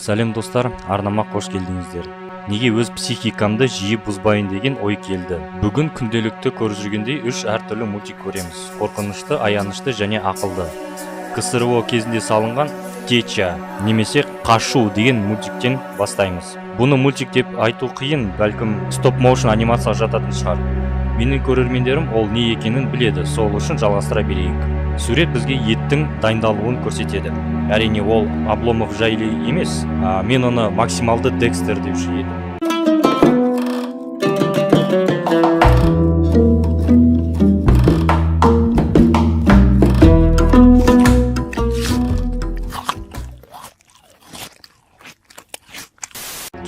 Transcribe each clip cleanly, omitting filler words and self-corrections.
Сәлем достар, арнама қош келдіңіздер. Неге өз психикамды жиі бұзбайын деген ой келді. Бүгін күнделікті көріп жүргендей 3 әртүрлі мультик көреміз. Қорқынышты, аянышты және ақылды. КСРО кезінде салынған Теча немесе Қашу деген мультиктен бастаймыз. Бұны мультик деп айту қиын, бәлкім стоп-моушн анимация жататын шығар. Менің көрермендерім ол не екенін біледі, сол үшін жалғастыра берейік. Сурет бізге еттің дайындалуын көрсетеді. Әрине ол Обломов жайлы емес, мен оны максималды Декстер деуші едім.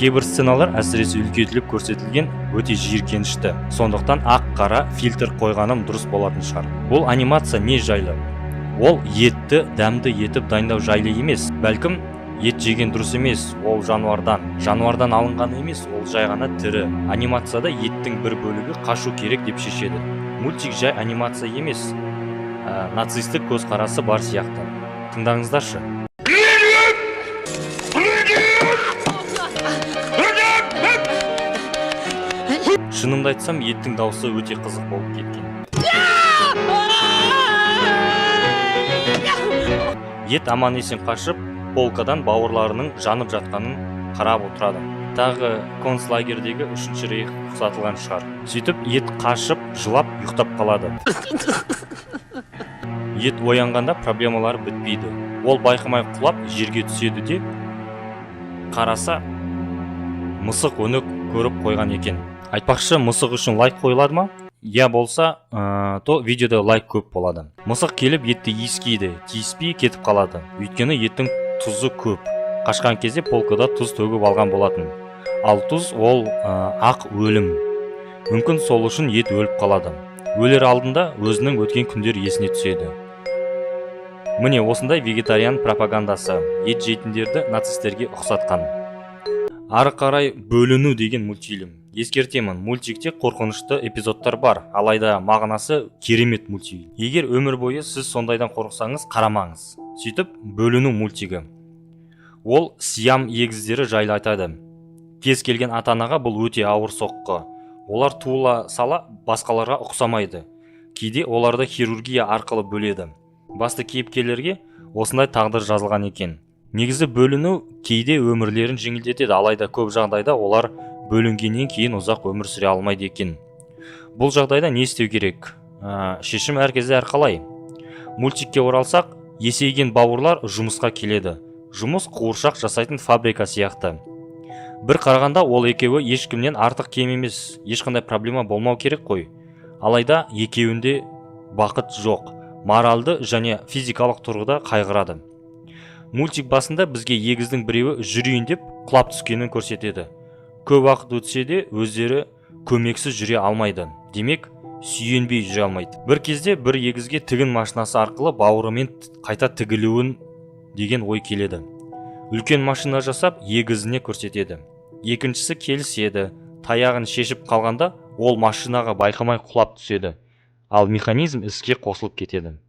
Кейбір сценалар әсіресе үлкейтіліп көрсетілген өте жиіркенішті. Сондықтан ақ-қара фильтр қойғаным дұрыс болатын шығар. Ол анимация не жайлы? Ол етті дәмді етіп дайындау жайлы емес. Бәлкім ет жеген дұрыс емес, ол жануардан алынған емес, ол жай ғана тірі. Анимацияда еттің бір бөлігі қашу керек деп шешеді. Мультик жай анимация емес, нацистік көзқарасы бар сияқты. Тыңдаңыздаршы. Шынымды айтсам, еттің дауысы өте қызық болып кеткен. Ет аман есен қашып, полкадан бауырларының жанып жатқанын қарап отырады. Тағы концлагердегі 3-ші рейх ұқсатылған шығар. Сөйтіп, ет қашып, жылап, ұйықтап қалады. Ет оянғанда проблемалары бітпейді. Ол байқамай құлап, жерге түседі де, қараса, мысық оны көріп қойған екен. Айтпақшы, мысық үшін лайк қойылады ма? Я болса, то видеода лайк көп болады. Мысық келіп етті иіскейді, тиіспей кетіп қалады. Өйткені еттің тұзы көп. Қашқан кезде полкада тұз төгіп алған болатын. Ал тұз ол ақ өлім. Мүмкін сол үшін ет өліп қалады. Өлер алдында өзінің өткен күндер есіне түседі. Міне осындай вегетариан пропагандасы ет жейтіндерді нацистерге ұқсатқан. Ары қарай бөліну деген мультфильм. Ескертемін, мультикте қорқынышты эпизодтар бар, алайда мағынасы керемет мультфильм. Егер өмір бойы сіз сондайдан қорықсаңыз, қарамаңыз. Сөйтіп, бөліну мультигі. Ол Сиам егіздері жайлы айтады. Кез келген ата-анаға бұл өте ауыр соққы. Олар туыла сала басқаларға ұқсамайды. Кейде оларды хирургия арқылы бөледі. Басты кейіпкерлерге осындай тағдыр жазылған екен. Негізі бөліну кейде өмірлерін жеңілдетеді, алайда көп жағдайда олар бөлінгеннен кейін ұзақ өмір сүре алмайды екен. Бұл жағдайда не істеу керек? Шешім әркезде әрқалай. Мультикке оралсақ, есейген бауырлар жұмысқа келеді. Жұмыс қуыршақ жасайтын фабрика сияқты. Бір қарағанда ол екеуі ешкімнен артық кем емес, ешқандай проблема болмау керек қой. Алайда екеуінде бақыт жоқ, моральды және физикалық тұрғыда қайғырады. Мультик басында бізге егіздің біреуі жүрейін деп құлап түскенін көрсетеді. Көп уақыт өтсе де өздері көмексіз жүре алмайды. Демек, сүйенбей жүре алмайды. Бір кезде бір егізге тігін машинасы арқылы бауырымен қайта тігілуін деген ой келеді. Үлкен машина жасап егізіне көрсетеді. Екіншісі келіседі. Таяғын шешіп қалғанда ол машинаға байқамай құлап түседі. Ал механизм іске қосылып кетеді.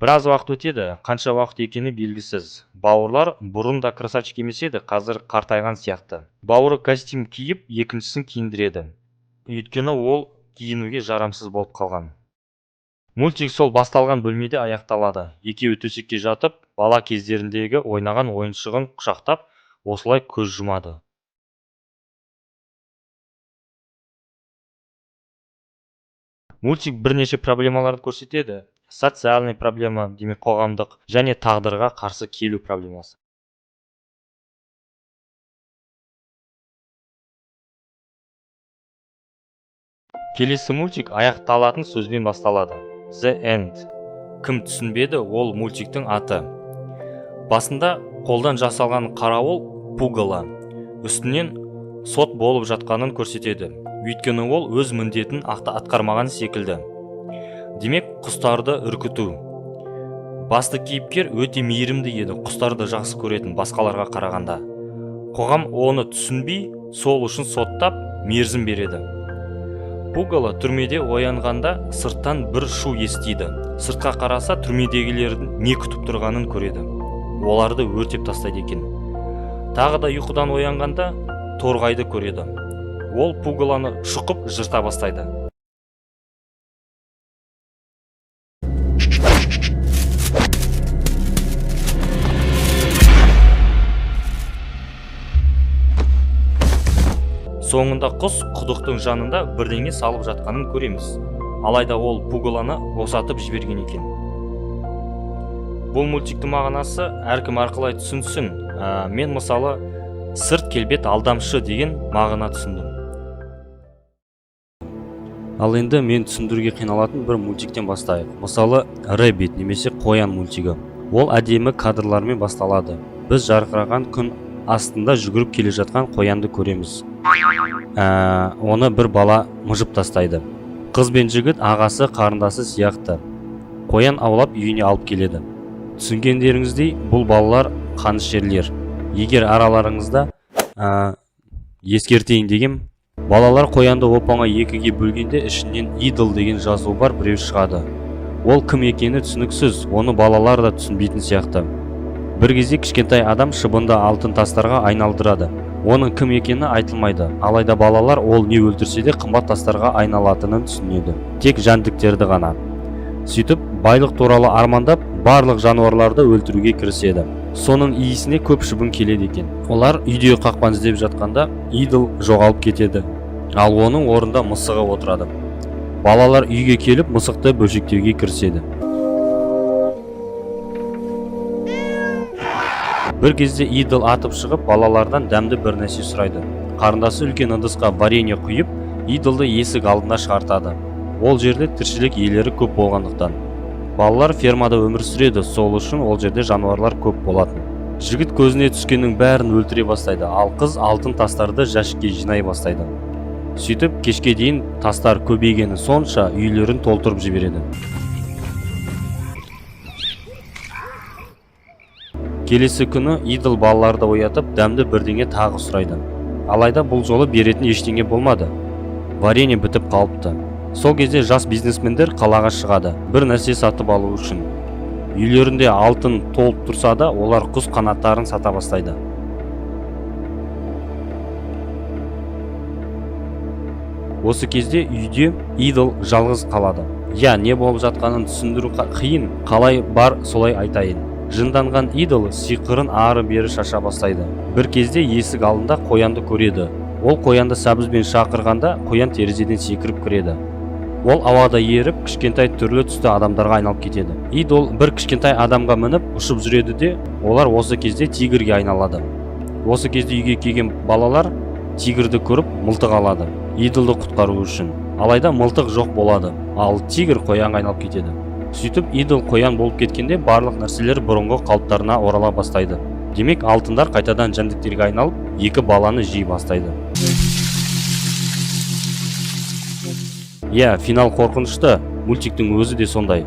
Біраз уақыт өтеді, қанша уақыт екені белгісіз. Бауырлар бұрын да красавчик емес еді, қазір қартайған сияқты. Бауыры костюм киіп, екіншісін киіндіреді. Өйткені ол киінуге жарамсыз болып қалған. Мультик сол басталған бөлмеде аяқталады. Екеуі төсекке жатып, бала кездеріндегі ойнаған ойыншығын құшақтап, осылай көз жұмады. Мультик бірнеше проблемаларды көрсетеді. Социальный проблема, демек қоғамдық, және тағдырға қарсы келу проблемасы. Келесі мультик аяқталатын сөзбен басталады. The End. Кім түсінбеді, ол мультиктің аты. Басында қолдан жасалған қарауыл пугало. Үстінен сот болып жатқанын көрсетеді. Өйткені ол өз міндетін атқармаған секілді. Демек, құстарды үркіту. Басты кейіпкер өте мейірімді еді, құстарды жақсы көретін басқаларға қарағанда. Қоғам оны түсінбей, сол үшін соттап, мерзім береді. Пугало түрмеде оянғанда сырттан бір шу естиді. Сыртқа қараса түрмедегілердің не күтіп тұрғанын көреді. Оларды өртеп тастайды екен. Тағы да ұйқыдан оянғанда торғайды көреді. Ол Пугалоны шұқып жырта бастайды. Соңында құс құдықтың жанында бірдеңе салып жатқанын көреміз. Алайда ол Пугалоны босатып жіберген екен. Бұл мультиктің мағынасы әркім арқылай түсінсін. Мен мысалы сырт келбет алдамшы деген мағына түсіндім. Ал енді мен түсіндіруге қиналатын бір мультиктен бастайық. Мысалы Рэббит немесе қоян мультигі. Ол әдемі кадрлармен басталады. Біз жарқыраған күн астында жүгіріп келе жатқан қоянды көреміз. Оны бір бала мұжып тастайды. Қыз бен жігіт ағасы қарындасы сияқты. Қоян аулап үйіне алып келеді. Түсінгендеріңіздей, бұл балалар қанішерлер. Егер араларыңызда ескертейін дегем, балалар қоянды оп-оңай екіге бөлгенде ішінен идол деген жазу бар біреу шығады. Ол кім екені түсініксіз, оны балалар да түсінбейтін сияқты. Бір кезде кішкентай адам шыбынды алтын тастарға айналдырады. Оның кім екені айтылмайды. Алайда балалар ол не өлтірсе де қымбат тастарға айналатынын түсінеді. Тек жәндіктерді ғана. Сөйтіп, байлық туралы армандап, барлық жануарларды өлтіруге кіріседі. Соның иісіне көп шыбын келеді екен. Олар үйде қақпан іздеп жатқанда идол жоғалып кетеді. Ал оның орнында мысығы отырады. Балалар үйге келіп мысықты бөлшектеуге кіріседі. Бір кезде идол атып шығып, балалардан дәмді бір нәрсе сұрайды. Қарындасы үлкен ыдысқа варенье құйып, идолды есік алдына шығартады. Ол жерде тіршілік иелері көп болғандықтан. Балалар фермада өмір сүреді, сол үшін ол жерде жануарлар көп болатын. Жігіт көзіне түскеннің бәрін өлтіре бастайды, ал қыз алтын тастарды жәшікке жинай бастайды. Сөйтіп, кешке дейін тастар көбейгені сонша үйлерін толтырып жібереді. Келесі күні идол балаларды оятып, дәмді бірдеңе тағы сұрайды. Алайда бұл жолы беретін ештеңе болмады. Варенье бітіп қалыпты. Сол кезде жас бизнесмендер қалаға шығады, бір нәрсе сатып алу үшін. Үйлерінде алтын толып тұрса да, олар құс қанаттарын сата бастайды. Осы кезде үйде идол жалғыз қалады. Не болып жатқанын түсіндіру қиын, қалай бар солай айтайын. Жынданған идол сиқырын ары-бері шаша бастайды. Бір кезде есік алдында қоянды көреді. Ол қоянды сәбізбен шақырғанда, қоян терезеден секіріп кіреді. Ол ауада еріп, кішкентай түрлі түсті адамдарға айналып кетеді. Идол бір кішкентай адамға мініп, ұшып жүреді де, олар осы кезде тигрге айналады. Осы кезде үйге келген балалар тигрді көріп, мылтық алады. Идолды құтқару үшін. Алайда мылтық жоқ болады, ал тигр қоянға айналып кетеді. Сөйтіп, идол қоян болып кеткенде барлық нәрселер бұрынғы қалыптарына орала бастайды. Демек, алтындар қайтадан жәндіктерге айналып, екі баланы жей бастайды. Финал қорқынышты. Мультиктің өзі де сондай.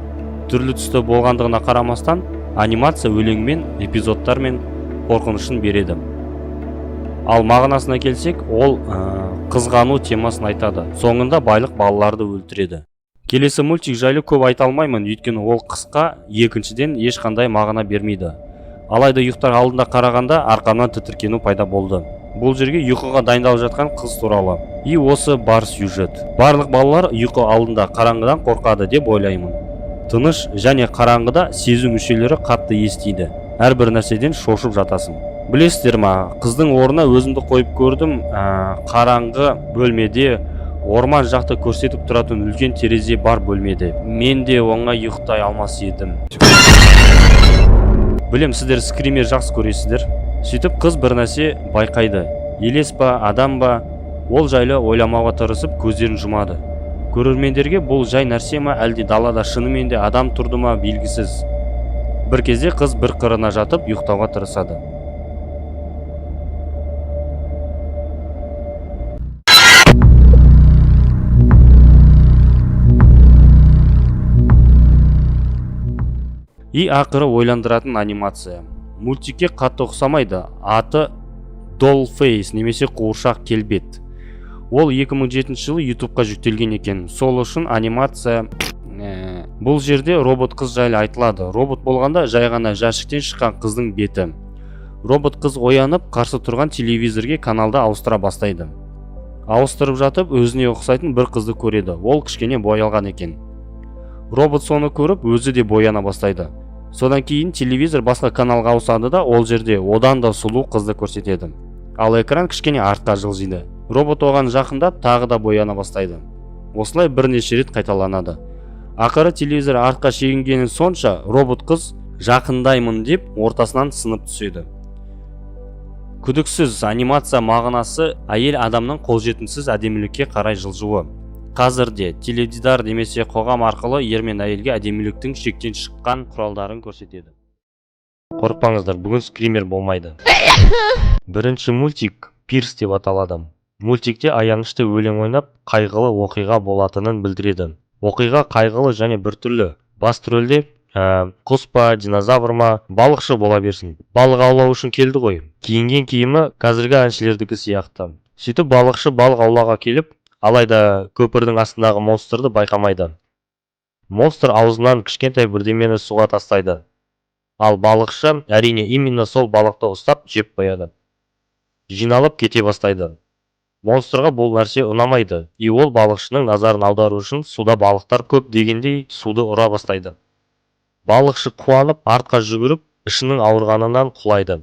Түрлі түсті болғандығына қарамастан, анимация өлеңмен, эпизодтармен қорқынышын береді. Ал мағынасына келсек, ол қызғану темасын айтады. Соңында байлық балаларды өлтіреді. Келесі мультик жайлы көп айта алмаймын, өйткені ол қысқа, екіншіден ешқандай мағына бермейді. Алайда ұйықтар алдында қарағанда арқамнан тітіркену пайда болды. Бұл жерге ұйқыға дайындалып жатқан қыз туралы. Осы бар сюжет. Барлық балалар ұйқы алдында қараңғыдан қорқады деп ойлаймын. Тыныш және қараңғыда сезу мүшелері қатты естиді. Әрбір нәрседен шошып жатасың. Білесіздер ма, қыздың орнына өзімді қойып көрдім. Қараңғы бөлмеде орман жақты көрсетіп тұратын үлкен терезе бар бөлмеде. Мен де оңай ұйықтай алмас едім. Білем, сіздер скример жақсы көресіздер. Сөйтіп қыз бір нәрсе байқайды. Елес па, адам ба, ол жайлы ойламауға тырысып көздерін жұмады. Көрермендерге бұл жай нәрсе ма, әлде далада шынымен де адам тұрды ма белгісіз. Бір кезде қыз бір қырына жатып ұйықтауға тырысады. Ақыры ойландыратын анимация. Мультикке қатты ұқсамайды. Аты Dollface немесе қуыршақ келбет. Ол 2007 жылы YouTube-қа жүктелген екен. Сол үшін анимация бұл жерде робот қыз жайлы айтылады. Робот болғанда жай ғана жәшіктен шыққан қыздың беті. Робот қыз оянып, қарсы тұрған телевизорге каналды ауыстыра бастайды. Ауыстырып жатып, өзіне ұқсайтын бір қызды көреді. Ол кішкене боялған екен. Робот соны көріп, өзі де бояна бастайды. Содан кейін телевизор басқа каналға ауысады да, ол жерде одан да сұлу қызды көрсетеді. Ал экран кішкене артқа жылжиды. Робот оған жақындап, тағы да бояна бастайды. Осылай бірнеше рет қайталанады. Ақыры телевизор артқа шегінгені сонша, робот қыз жақындаймын деп ортасынан сынып түседі. Күдіксіз анимация мағынасы әйел адамның қолжетімсіз әдемілікке қарай жылжуы. Қазірде теледидар немесе қоғам арқылы ер мен әйелге әдеміліктің шектен шыққан құралдарын көрсетеді. Қорықпаңыздар, бүгін скример болмайды. Бірінші мультик Пирс деп аталады. Мультикте аянышты өлең ойнап, қайғылы оқиға болатынын білдіреді. Оқиға қайғылы және біртүрлі. Басты рөлде құс па, динозавр ма, балықшы бола берсін. Балық аулау үшін келді ғой. Киінген киімі қазіргі әншілердікі сияқты. Сөйтіп балықшы балық аулауға келіп, алайда көпірдің астындағы монстрды байқамайды. Монстр аузынан кішкентай бірдемені суға тастайды. Ал балықшы әрине именно сол балықты ұстап жеп қояды. Жиналып кете бастайды. Монстрға бұл нәрсе ұнамайды. Ол балықшының назарын аудару үшін суда балықтар көп дегендей суды ұра бастайды. Балықшы қуанып, артқа жүгіріп, ішінің ауырғанынан құлайды.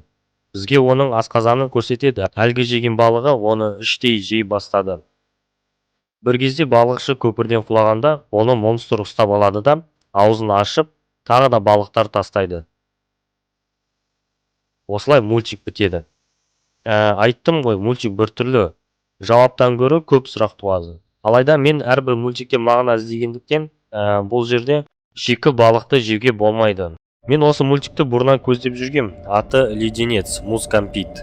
Бізге оның асқазанын көрсетеді. Әлгі жеген балығы оны іштей жей бастады. Бір кезде балықшы көпірден құлағанда, оны монстр ұстап алады да, аузын ашып, тағы да балықтар тастайды. Осылай мультик бітеді. Айттым ғой, мультик біртүрлі. Жауаптан гөрі көп сұрақ туады. Алайда мен әрбір мультикте мағына іздегендіктен, бұл жерде шикі балықты жеуге болмайды. Мен осы мультикті бұрыннан көздеп жүргем. Аты Леденец, Муз Компит.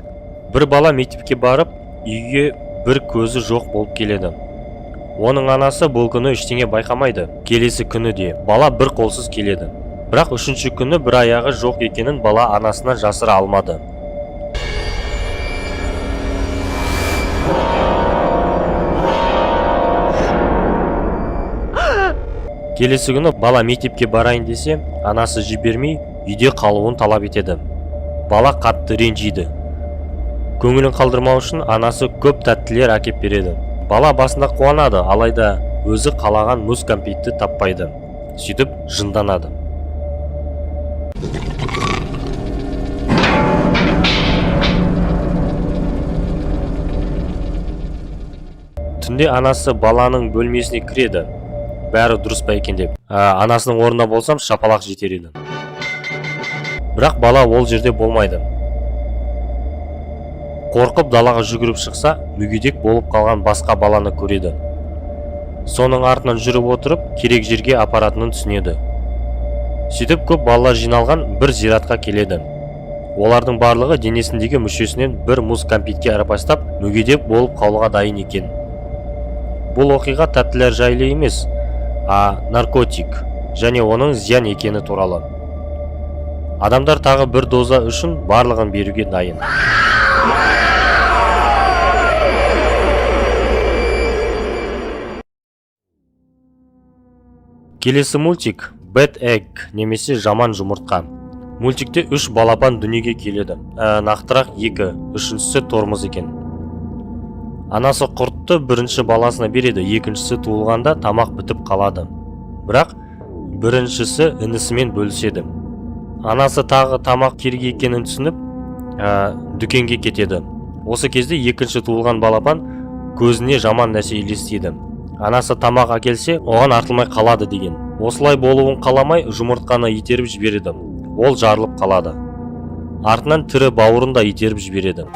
Бір бала мектепке барып, үйге бір көзі жоқ болып келеді. Оның анасы бұл күні ештеңе байқамайды. Келесі күні де бала бір қолсыз келеді. Бірақ үшінші күні бір аяғы жоқ екенін бала анасына жасыра алмады. Келесі күні бала мектепке барайын десе, анасы жібермей, үйде қалуын талап етеді. Бала қатты ренжиді. Көңілін қалдырмау үшін анасы көп тәттілер әкеп береді. Бала басында қуанады, алайда өзі қалаған Муз Компитті таппайды. Сөйтіп жынданады. Түнде анасы баланың бөлмесіне кіреді. Бәрі дұрыс па екен деп. Анасының орнында болсам шапалақ жетер еді. Бірақ бала ол жерде болмайды. Қорқып далаға жүгіріп шықса, мүгедек болып қалған басқа баланы көреді. Соның артынан жүріп отырып, керек жерге апаратынын түсінеді. Сөйтіп көп балалар жиналған бір зиратқа келеді. Олардың барлығы денесіндегі мүшесінен бір Муз Компитке арапастап, мүгедек болып қалуға дайын екен. Бұл оқиға тәттілер жайлы емес, наркотик және оның зиян екені туралы. Адамдар тағы бір доза үшін барлығын беруге дайын. Келесі мультик Bad Egg немесе жаман жұмыртқа. Мультикте 3 балапан дүниеге келеді. Нақтырақ 2, үшіншісі тормоз екен. Анасы құртты бірінші баласына береді, екіншісі туылғанда тамақ бітіп қалады. Бірақ біріншісі інісімен бөліседі. Анасы тағы тамақ керек екенін түсініп, дүкенге кетеді. Осы кезде екінші туылған балапан көзіне жаман нәрсе елестейді. Анасы тамақ әкелсе, оған артылмай қалады деген. Осылай болуын қаламай, жұмыртқаны итеріп жібереді. Ол жарылып қалады. Артынан тірі бауырын да итеріп жібереді.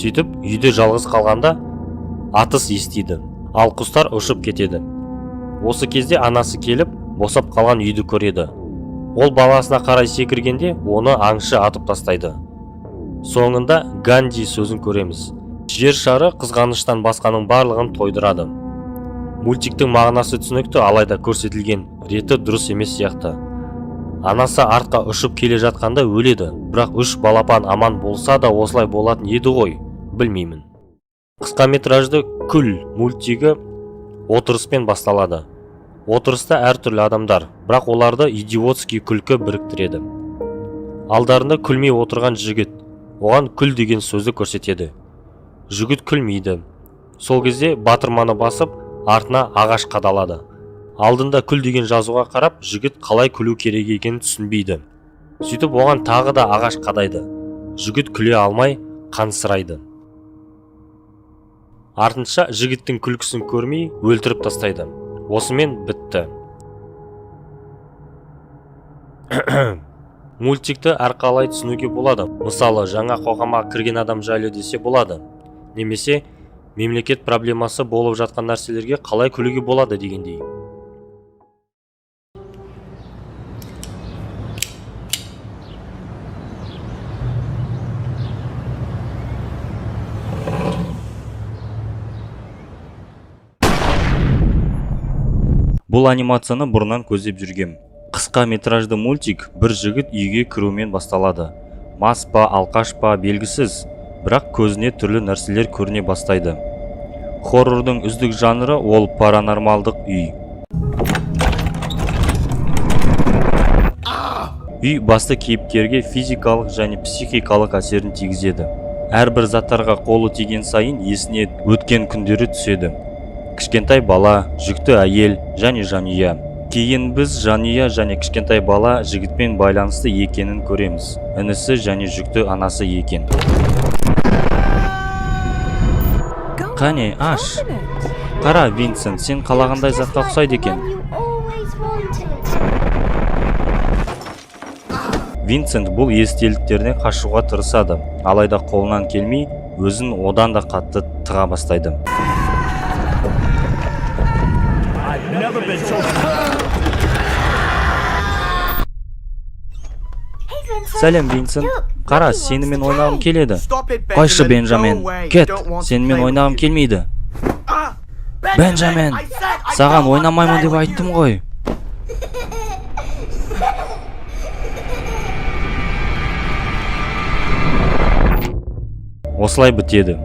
Сөйтіп, үйде жалғыз қалғанда атыс естиді. Ал құстар ұшып кетеді. Осы кезде анасы келіп, босап қалған үйді көреді. Ол баласына қарай секіргенде, оны аңшы атып тастайды. Соңында Ганди сөзін көреміз. Жер шары қызғаныштан басқаның барлығын тойдырады. Мультиктің мағынасы түсінікті, алайда көрсетілген реті дұрыс емес сияқты. Анасы артқа ұшып келе жатқанда өледі, бірақ 3 балапан аман болса да осылай болатын еді ғой, білмеймін. Қысқа метражды Күл мультигі отырыспен басталады. Отырыста әртүрлі адамдар, бірақ оларды идиотский күлкі біріктіреді. Алдарында күлмей отырған жігіт, оған күл деген сөзді көрсетеді. Жігіт күлмейді. Сол кезде батырманы басып, артына ағаш қадалады. Алдында күл деген жазуға қарап, жігіт қалай күлу керек екенін түсінбейді. Сөйтіп оған тағы да ағаш қадайды. Жігіт күле алмай қансырайды. Артынша жігіттің күлкісін көрмей өлтіріп тастайды. Осымен бітті. Мультикті әрқалай түсінуге болады. Мысалы, жаңа қоғамға кірген адам жайлы десе болады. Немесе мемлекет проблемасы болып жатқан нәрселерге қалай күлуге болады дегендей. Бұл анимацияны бұрыннан көздеп жүргем. Қысқа метражды мультик бір жігіт үйге кірумен басталады. Мас па, алқаш па белгісіз, бірақ көзіне түрлі нәрселер көріне бастайды. Хоррордың үздік жанры ол паранормалдық үй. Үй басты кейіпкерге физикалық және психикалық әсерін тигізеді. Әрбір заттарға қолы тиген сайын есіне өткен күндері түседі. Кішкентай бала, жүкті әйел және жанұя. Кейін біз жанұя және кішкентай бала жігітпен байланысты екенін көреміз. Інісі және жүкті анасы екен. Қане, аш. Қара, Винсент, сен қалағандай затқа ұқсайды екен. Винсент бұл естеліктерден қашуға тырысады, алайда қолынан келмей, өзін одан да қатты тыға бастайды. Сәлем, Винсент. Қара, сенімен ойнағым келеді. Қойшы, Бенджамен. Кет, сенімен ойнағым келмейді. Бенджамен, саған ойнамаймын деп айттым ғой. Осылай бітеді.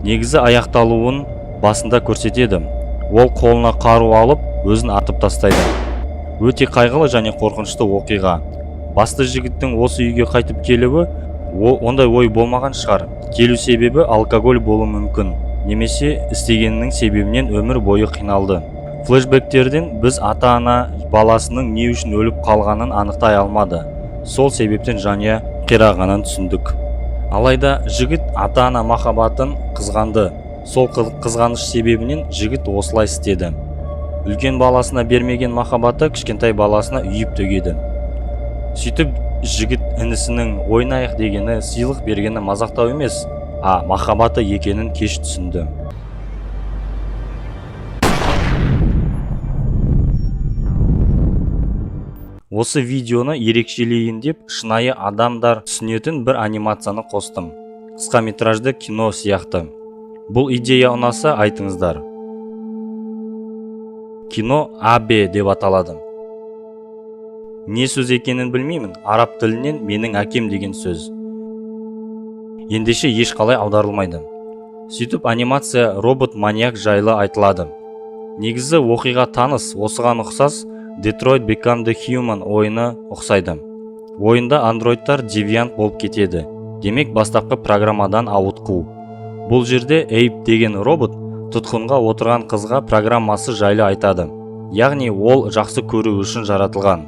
Негізі аяқталуын басында көрсетеді. Ол қолына қару алып, өзін атып тастайды. Өте қайғылы және қорқынышты оқиға. Басты жігіттің осы үйге қайтып келуі, ондай ой болмаған шығар. Келу себебі алкоголь болуы мүмкін, немесе істегенінің себебінен өмір бойы қиналды. Флешбектерден біз ата-ана баласының не үшін өліп қалғанын анықтай алмады. Сол себептен жанұя қирағанын түсіндік. Алайда жігіт ата-ана махаббатын қызғанды. Сол қызғаныш себебінен жігіт осылай істеді. Үлкен баласына бермеген махаббаты кішкентай баласына үйіп төгеді. Сөйтіп жігіт інісінің ойнайық дегені, сыйлық бергені мазақтау емес, махаббаты екенін кеш түсінді. Осы видеоны ерекшелейін деп шынайы адамдар түсінетін бір анимацияны қостым. Қысқа метражды кино сияқты. Бұл идея ұнаса айтыңыздар. Кино АБ деп аталады. Не сөз екенін білмеймін, араб тілінен менің әкем деген сөз. Ендеше ешқалай аударылмайды. Сөйтіп анимация робот-маньяк жайлы айтылады. Негізі оқиға таныс, осыған ұқсас Detroit Become the Human ойыны ұқсайды. Ойында андроидтар девиант болып кетеді. Демек бастапқы программадан ауытқу. Бұл жерде Эйп деген робот тұтқынға отырған қызға программасы жайлы айтады. Яғни ол жақсы көру үшін жаратылған.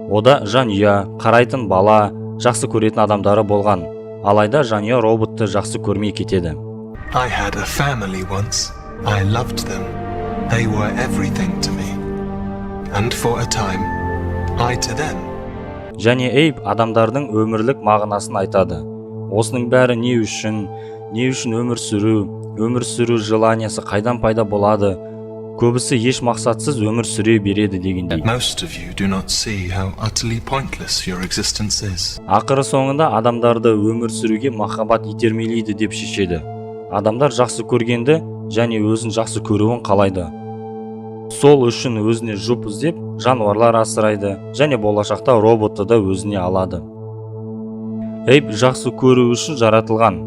Ода жанұя, қарайтын бала, жақсы көретін адамдары болған. Алайда жанұя роботты жақсы көрмей кетеді. I had a family once. I loved them. They were everything to me. And for a time, I to them. Және Эйп адамдардың өмірлік мағынасын айтады. Осының бәрі не үшін өмір сүру желаниясы қайдан пайда болады? Көбісі еш мақсатсыз өмір сүре береді дегендей. Most of you do not see how utterly pointless your existence is. Ақыры соңында адамдарды өмір сүруге махаббат итермелейді деп шешеді. Адамдар жақсы көргенді және өзін жақсы көруін қалайды. Сол үшін өзіне жұп іздеп жануарлар асырайды және болашақта роботты да өзіне алады. Эйп жақсы көру үшін жаратылған.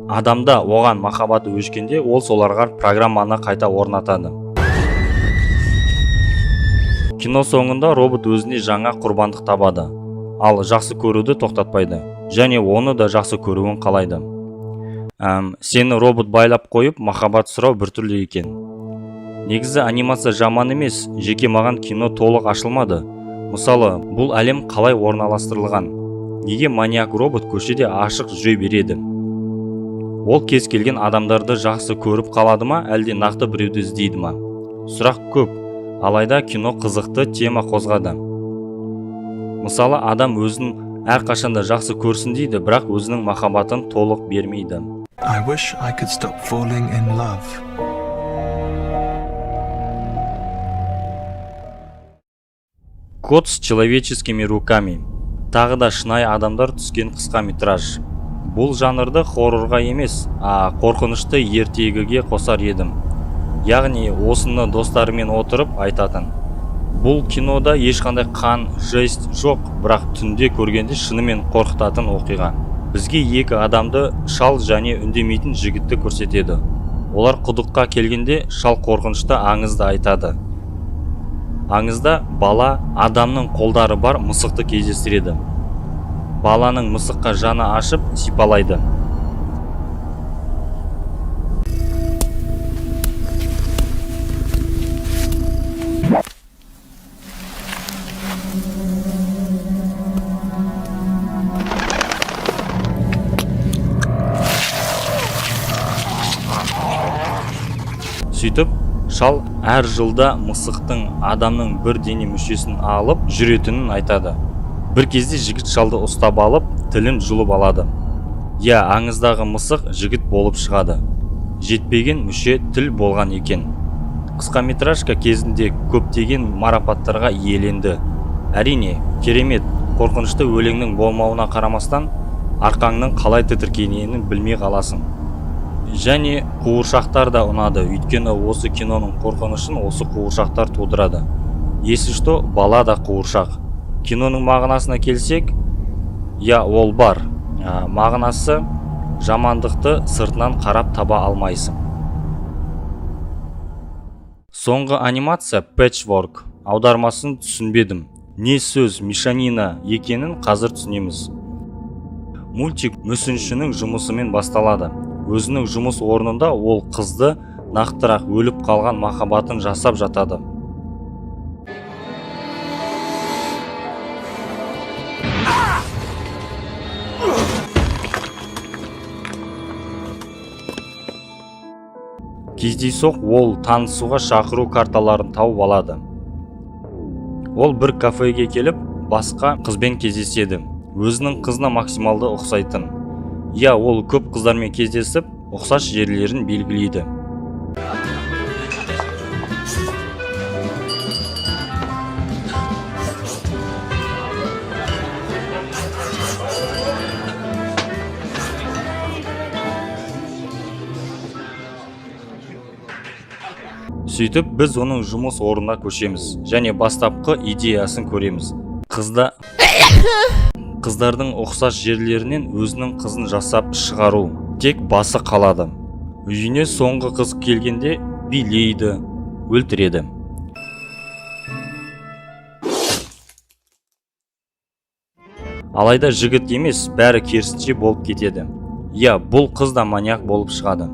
Адамда оған махаббаты өшкенде ол соларға программаны қайта орнатады. Кино соңында робот өзіне жаңа құрбандық табады, ал жақсы көруді тоқтатпайды және оны да жақсы көруін қалайды. Сені робот байлап қойып махаббат сұрау біртүрлі екен. Негізі анимация жаман емес, жеке маған кино толық ашылмады. Мысалы, бұл әлем қалай орналастырылған? Неге маниак робот көшеде ашық жүре береді? Ол кез келген адамдарды жақсы көріп қалады ма, әлде нақты біреуді іздейді ма? Сұрақ көп, алайда кино қызықты тема қозғады. Мысалы, адам өзін әрқашанда жақсы көрсін дейді, бірақ өзінің махаббатын толық бермейді. I wish I could stop falling in love. Кот с человеческими руками. Тағы да шынайы адамдар түскен қысқа метраж. Бұл жанрды хоррорға емес, қорқынышты ертегіге қосар едім. Яғни осыны достарымен отырып айтатын. Бұл кинода ешқандай қан, жест жоқ, бірақ түнде көргенде шынымен қорқытатын оқиға. Бізге екі адамды шал және үндемейтін жігітті көрсетеді. Олар құдыққа келгенде шал қорқынышты аңызды айтады. Аңызда бала адамның қолдары бар мысықты кездестіреді. Баланың мысыққа жаны ашып сипалайды. Сөйтіп, шал әр жылда мысықтың адамның бір дене мүшесін алып жүретінін айтады. Бір кезде жігіт шалды ұстап алып, тілін жұлып алады. Аңыздағы мысық жігіт болып шығады. Жетпеген мүше тіл болған екен. Қысқаметражка кезінде көптеген марапаттарға иеленді. Әрине, керемет, қорқынышты өлеңнің болмауына қарамастан, арқаңның қалай тітіркенетінін білмей қаласың. Және қуыршақтар да ұнады, өйткені осы киноның қорқынышын осы қуыршақтар тудырады. Есі что, бала да қуыршақ. Киноның мағынасына келсек, ол бар. Мағынасы жамандықты сыртынан қарап таба алмайсың. Соңғы анимация Patchwork. Аудармасын түсінбедім. Не сөз мешанина екенін қазір түсінеміз. Мультик мүсіншінің жұмысымен басталады. Өзінің жұмыс орнында ол қызды нақтырақ өліп қалған махаббатын жасап жатады. Кездейсоқ ол танысуға шақыру карталарын тауып алады. Ол бір кафеге келіп, басқа қызбен кездеседі. Өзінің қызына максималды ұқсайтын. Ол көп қыздармен кездесіп, ұқсас жерлерін белгілейді. Сөйтіп, біз оның жұмыс орнына көшеміз және бастапқы идеясын көреміз. Қыздардың ұқсас жерлерінен өзінің қызын жасап шығару. Тек басы қалады. Үйіне соңғы қыз келгенде билейді, өлтіреді. Алайда жігіт емес, бәрі керісінше болып кетеді. Бұл қыз да маниак болып шығады.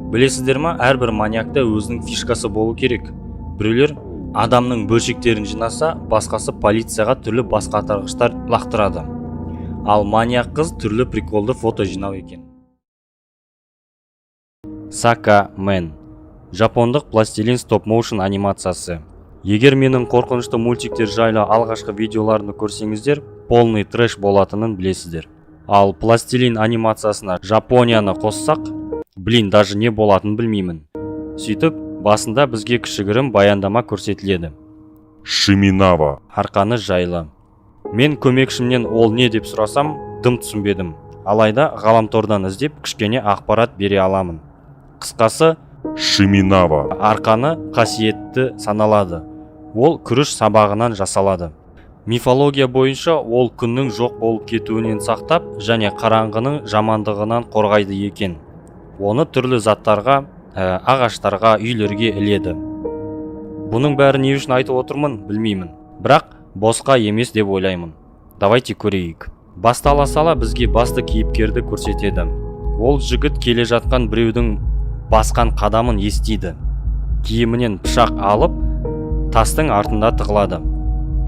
Білесіздер ма, әрбір маниакта өзінің фишкасы болу керек. Біреулер адамның бөлшектерін жинаса, басқасы полицияға түрлі басқа атарғыштар лақтырады. Ал маниак қыз түрлі приколды фото жинау екен. Сака Мен. Жапондық пластилин стоп-моушн анимациясы. Егер менің қорқынышты мультиктер жайлы алғашқы видеоларını көрсеңіздер, полный трэш болатынын білесіздер. Ал пластилин анимациясына Жапонияны қоссақ, даже не болатынын білмеймін. Сөйтіп, басында бізге кішігірім баяндама көрсетіледі. Шиминава. Арқаны жайлы. Мен көмекшімнен ол не деп сұрасам, дым түсінбедім. Алайда ғаламтордан іздеп кішкене ақпарат бере аламын. Қысқасы, Шиминава. Арқаны қасиетті саналады. Ол күріш сабағынан жасалады. Мифология бойынша ол күннің жоқ болып кетуінен сақтап және қараңғының жамандығынан қорғайды екен. Оны түрлі заттарға, ағаштарға, үйлерге іледі. Бұның бәрі не үшін айтып отырмын, білмеймін. Бірақ босқа емес деп ойлаймын. Давайте көрейік. Бастала сала бізге басты кейіпкерді көрсетеді. Ол жігіт келе жатқан біреудің басқан қадамын естиді. Киімінен пышақ алып, тастың артында тығылады.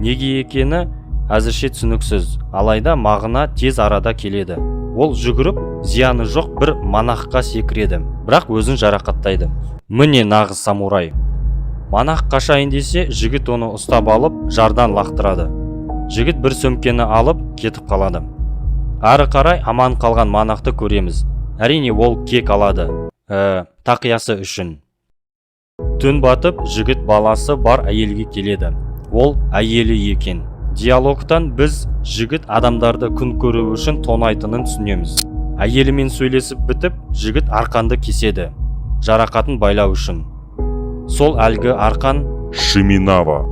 Неге екені әзірше түсініксіз, алайда мағына тез арада келеді. Ол жүгіріп, зияны жоқ бір монахқа секіреді, бірақ өзін жарақаттайды. Міне нағыз самурай. Монах қашайын десе, жігіт оны ұстап алып, жардан лақтырады. Жігіт бір сөмкені алып, кетіп қалады. Ары қарай аман қалған монахты көреміз. Әрине ол кек алады, тақиясы үшін. Түн батып, жігіт баласы бар әйелге келеді. Ол әйелі екен. Диалогтан біз жігіт адамдарды күн көру үшін тонайтынын түсінеміз. Әйелімен сөйлесіп бітіп, жігіт арқанды кеседі, жарақатын байлау үшін. Сол әлгі арқан Шиминава.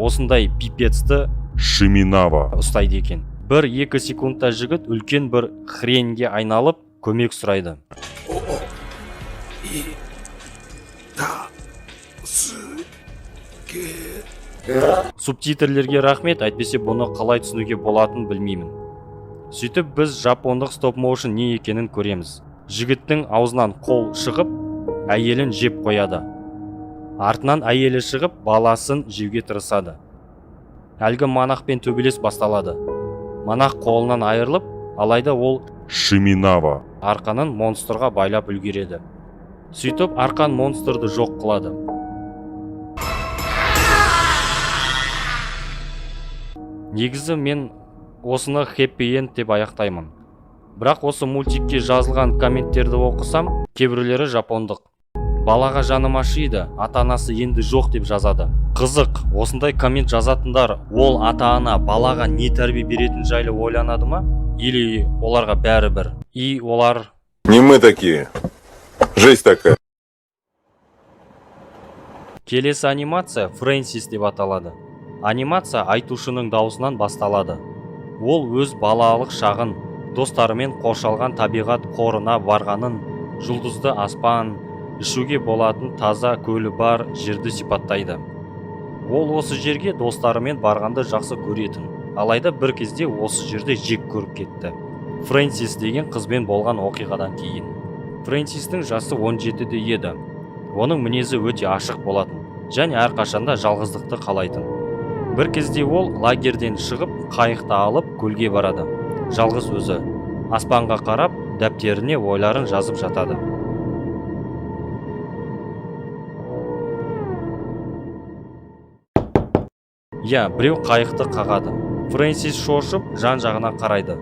осындай пипецті Шиминава. ұстайды екен. 1-2 секундта жігіт үлкен бір хренге айналып көмек сұрайды. Субтитрлерге рахмет, әйтпесе бұны қалай түсінуге болатынын білмеймін. Сөйтіп біз жапондық стоп-моушн не екенін көреміз. Жігіттің аузынан қол шығып, әйелін жеп қояды. Артынан әйелі шығып, баласын жеуге тырысады. Әлгі монахпен төбелес басталады. Монах қолынан айырылып, алайда ол Шиминава. арқанын монстрға байлап үлгереді. Сөйтіп арқан монстрды жоқ қылады. Негізі мен осыны хэппи энд деп аяқтаймын. Бірақ осы мультикке жазылған комменттерді оқысам, кейбіреулері жапондық. Балаға жаным ашиды, ата-анасы енді жоқ деп жазады. Қызық, осындай коммент жазатындар, ол ата-ана балаға не тәрбие беретін жайлы ойланады ма? Или оларға бәрі бір? И олар... Не мы такие. Жизнь такая. Келесі анимация Фрэнсис деп аталады. Анимация айтушының даусынан басталады. Ол өз балалық шағын, достарымен қоршалған табиғат қорына барғанын, жұлдызды аспан, ішуге болатын таза көлі бар жерді сипаттайды. Ол осы жерге достарымен барғанды жақсы көретін, алайда бір кезде осы жерде жек көріп кетті. Фрэнсис деген қызбен болған оқиғадан кейін. Фрэнсистің жасы 17-де еді. Оның мінезі өте ашық болатын, және әрқашанда жалғыздықты қалайтын. Бір кезде ол лагерден шығып, қайықты алып көлге барады. Жалғыз өзі. Аспанға қарап, дәптеріне ойларын жазып жатады. Біреу қайықты қағады. Фрэнсис шошып, жан-жағына қарайды.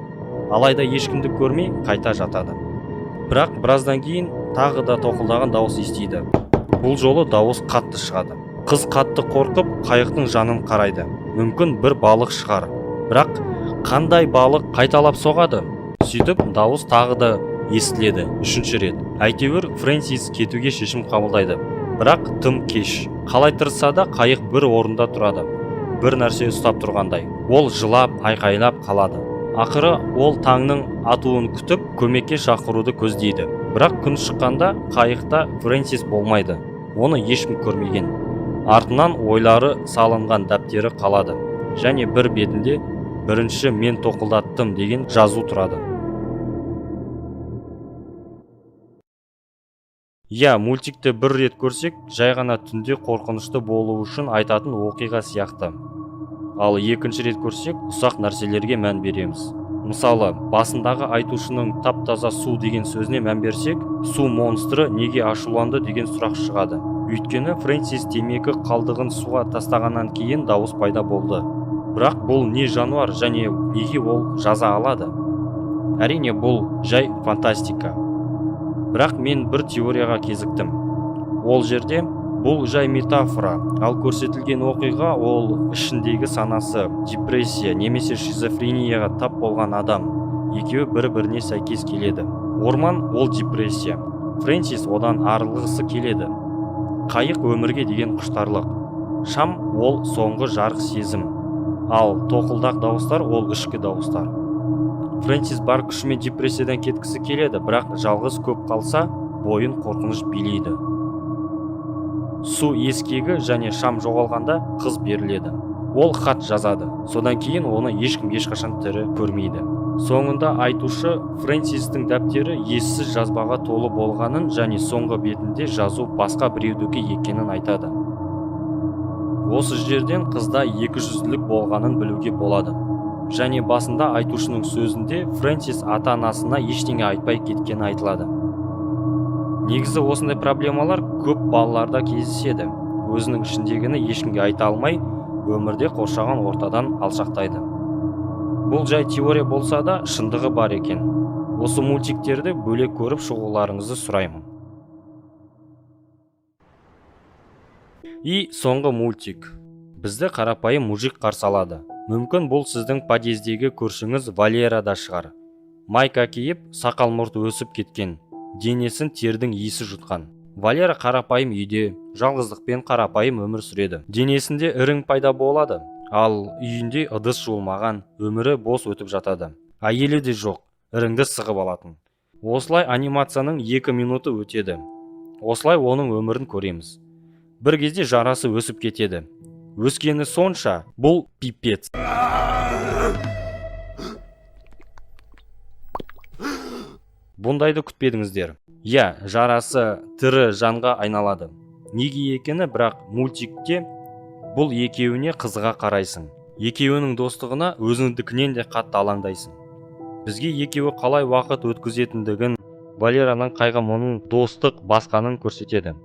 Алайда ешкімді көрмей, қайта жатады. Бірақ біраздан кейін тағы да тоқылдаған дауыс естиді. Бұл жолы дауыс қатты шығады. Қыз қатты қорқып, қайықтың жанын қарайды. Мүмкін бір балық шығар. Бірақ қандай балық қайталап соғады? Сөйтіп, дауыс тағы да естіледі, 3-ші рет. Әйтеуір, Фрэнсис кетуге шешім қабылдайды. Бірақ тым кеш. Қалай тырысса да қайық бір орында тұрады. Бір нәрсе ұстап тұрғандай. Ол жылап, айқайлап қалады. Ақыры ол таңның атуын күтіп, көмекке шақыруды көздейді. Бірақ күн шыққанда қайықта Фрэнсис болмайды. Оны ешкім көрмеген. Артынан ойлары салынған дәптері қалады. Және бір бетінде бірінші мен тоқылдаттым деген жазу тұрады. Мультикті бір рет көрсек, жай ғана түнде қорқынышты болу үшін айтатын оқиға сияқты. Ал екінші рет көрсек, ұсақ нәрселерге мән береміз. Мысалы, басындағы айтушының тап-таза су деген сөзіне мән берсек, су монстры неге ашуланды деген сұрақ шығады. Өйткені Фрэнсис темекі қалдығын суға тастағаннан кейін дауыс пайда болды. Бірақ бұл не жануар және неге ол жаза алады? Әрине бұл жай фантастика. Бірақ мен бір теорияға кезіктім. Ол жерде Бұл жай метафора, ал көрсетілген оқиға ол ішіндегі санасы, депрессия немесе шизофренияға тап болған адам. Екеуі бір-біріне сәйкес келеді. Орман ол депрессия. Фрэнсис одан арылғысы келеді. Қайық өмірге деген құштарлық. Шам ол соңғы жарық сезім. Ал тоқылдақ дауыстар ол ішкі дауыстар. Фрэнсис бар күшімен депрессиядан кеткісі келеді, бірақ жалғыз көп қалса, бойын қорқыныш билейді. Су ескегі және шам жоғалғанда қыз беріледі. Ол хат жазады. Содан кейін оны ешкім ешқашан тірі көрмейді. Соңында айтушы Фрэнсистің дәптері ессіз жазбаға толы болғанын және соңғы бетінде жазу басқа біреудікі екенін айтады. Осы жерден қызда екіжүзділік болғанын білуге болады. Және басында айтушының сөзінде Фрэнсис ата-анасына ештеңе айтпай кеткені айтылады. Негізі осындай проблемалар көп балаларда кездеседі. Өзінің ішіндегіні ешкімге айта алмай, өмірде қоршаған ортадан алшақтайды. Бұл жай теория болса да, шындығы бар екен. Осы мультиктерді бөлек көріп шығуларыңызды сұраймын. И соңғы мультик. Бізді қарапайым мужик қарсы алады. Мүмкін бұл сіздің подъездегі көршіңіз Валера да шығар. Майка киіп, сақал мұрты өсіп кеткен. Денесін тердің иісі жұтқан. Валера қарапайым үйде, жалғыздықпен қарапайым өмір сүреді. Денесінде ірің пайда болады, ал үйінде ыдыс жуылмаған, өмірі бос өтіп жатады. Әйелі де жоқ, іріңді сығып алатын. Осылай анимацияның 2 минуты өтеді. Осылай оның өмірін көреміз. Бір кезде жарасы өсіп кетеді. Өскені сонша, бұл пипец. Бұндайды күтпедіңіздер. Я, жарасы тірі жанға айналады. Неге екені, бірақ мультикте бұл екеуіне қызыға қарайсың. Екеуінің достығына өзіңдікінен де қатты алаңдайсың. Бізге екеуі қалай уақыт өткізетіндігін, Валераның қайғы-мұңын, достық басқанын көрсетеді.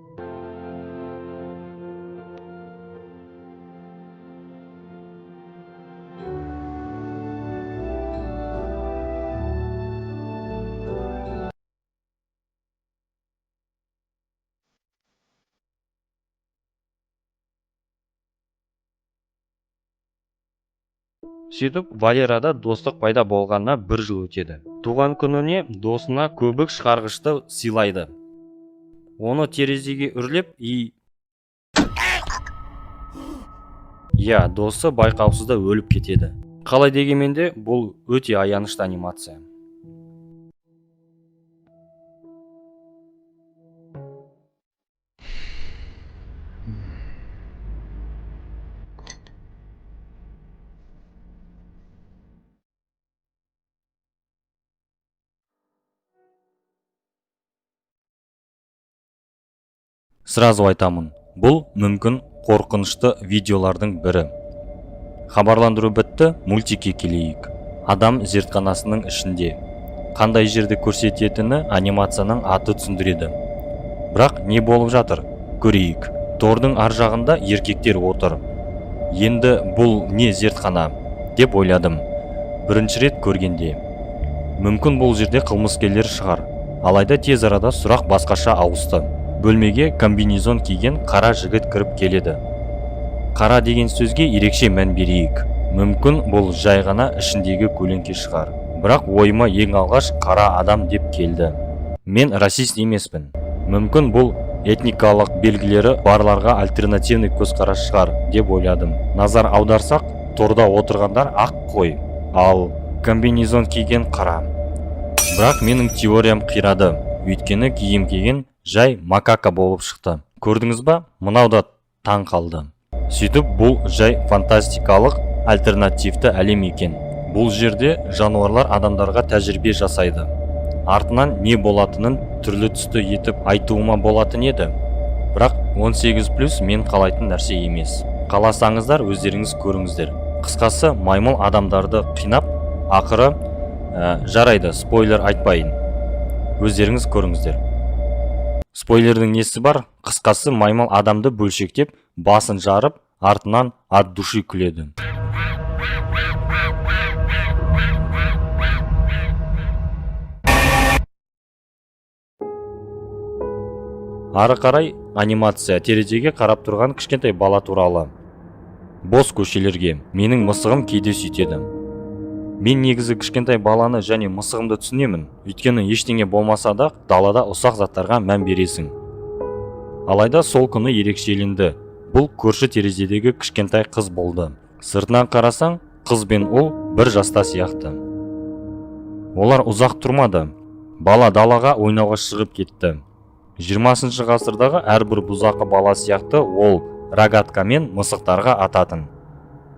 Сөйтіп, Валерада достық пайда болғанына 1 жыл өтеді. Туған күніне досына көбік шығарғышты сыйлайды. Оны терезеге үрлеп досы байқаусызда өліп кетеді. Қалай дегенменде, бұл өте аянышты анимация. Сразу айтамын, бұл мүмкін қорқынышты видеолардың бірі. Хабарландыру бітті, мультикке келейік. Адам зертханасының ішінде. Қандай жерді көрсететіні анимацияның аты түсіндіреді. Бірақ не болып жатыр? Көрейік. Тордың ар жағында еркектер отыр. Енді бұл не зертхана? Деп ойладым. Бірінші рет көргенде. Мүмкін бұл жерде қылмыскерлер шығар. Алайда тез арада сұрақ басқаша ауысты. Бөлмеге комбинезон киген қара жігіт кіріп келеді. Қара деген сөзге ерекше мән берейік. Мүмкін бұл жай ғана ішіндегі көлеңке шығар. Бірақ ойыма ең алғаш қара адам деп келді. Мен расист емеспін. Мүмкін бұл этникалық белгілері барларға альтернативный көзқарас шығар деп ойладым. Назар аударсақ, торда отырғандар ақ қой, ал комбинезон киген қара. Бірақ менің теориям қирады. Өйткені киім киген жай макака болып шықты. Көрдіңіз ба? Мынау да таң қалды. Сөйтіп, бұл жай фантастикалық альтернативті әлем екен. Бұл жерде жануарлар адамдарға тәжірибе жасайды. Артынан не болатынын түрлі түсті етіп айтуыма болатын еді. Бірақ 18+ мен қалайтын нәрсе емес. Қаласаңыздар, өздеріңіз көріңіздер. Қысқасы, маймыл адамдарды қинап, ақыры жарайды, спойлер айтпайын. Өздеріңіз көріңіздер. Спойлердің несі бар? Қысқасы, маймыл адамды бөлшектеп, басын жарып, артынан от души күледі. Ары қарай анимация терезеге қарап тұрған кішкентай бала туралы. Бос көшелерге менің мысығым кейде сөйтеді. Мен негізі кішкентай баланы және мысығымды түсінемін, өйткені ештеңе болмаса да далада ұсақ заттарға мән бересің. Алайда сол күні ерекшеленді. Бұл көрші терезедегі кішкентай қыз болды. Сыртынан қарасаң, қыз бен ұл бір жаста сияқты. Олар ұзақ тұрмады. Бала далаға ойнауға шығып кетті. 20 ғасырдағы әрбір бұзақы бала сияқты ол рогаткамен мысықтарға ататын.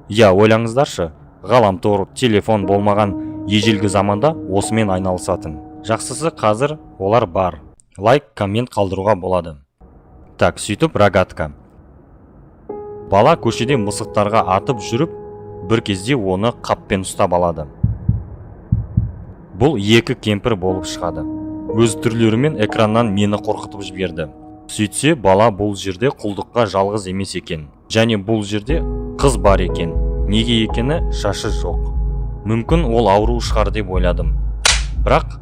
Я, ойлаңыздаршы, ғаламтор, телефон болмаған ежелгі заманда осымен айналысатын. Жақсысы қазір олар бар. Лайк, коммент қалдыруға болады. Так, сөйтіп рогатка. Бала көшеде мысықтарға атып жүріп, бір кезде оны қаппен ұстап алады. Бұл екі кемпір болып шығады. Өз түрлерімен экраннан мені қорқытып жіберді. Сөйтсе, бала бұл жерде құлдыққа жалғыз емес екен. Және бұл жерде қыз бар екен. Неге екені шашы жоқ. Мүмкін ол ауру шығар деп ойладым. Бірақ,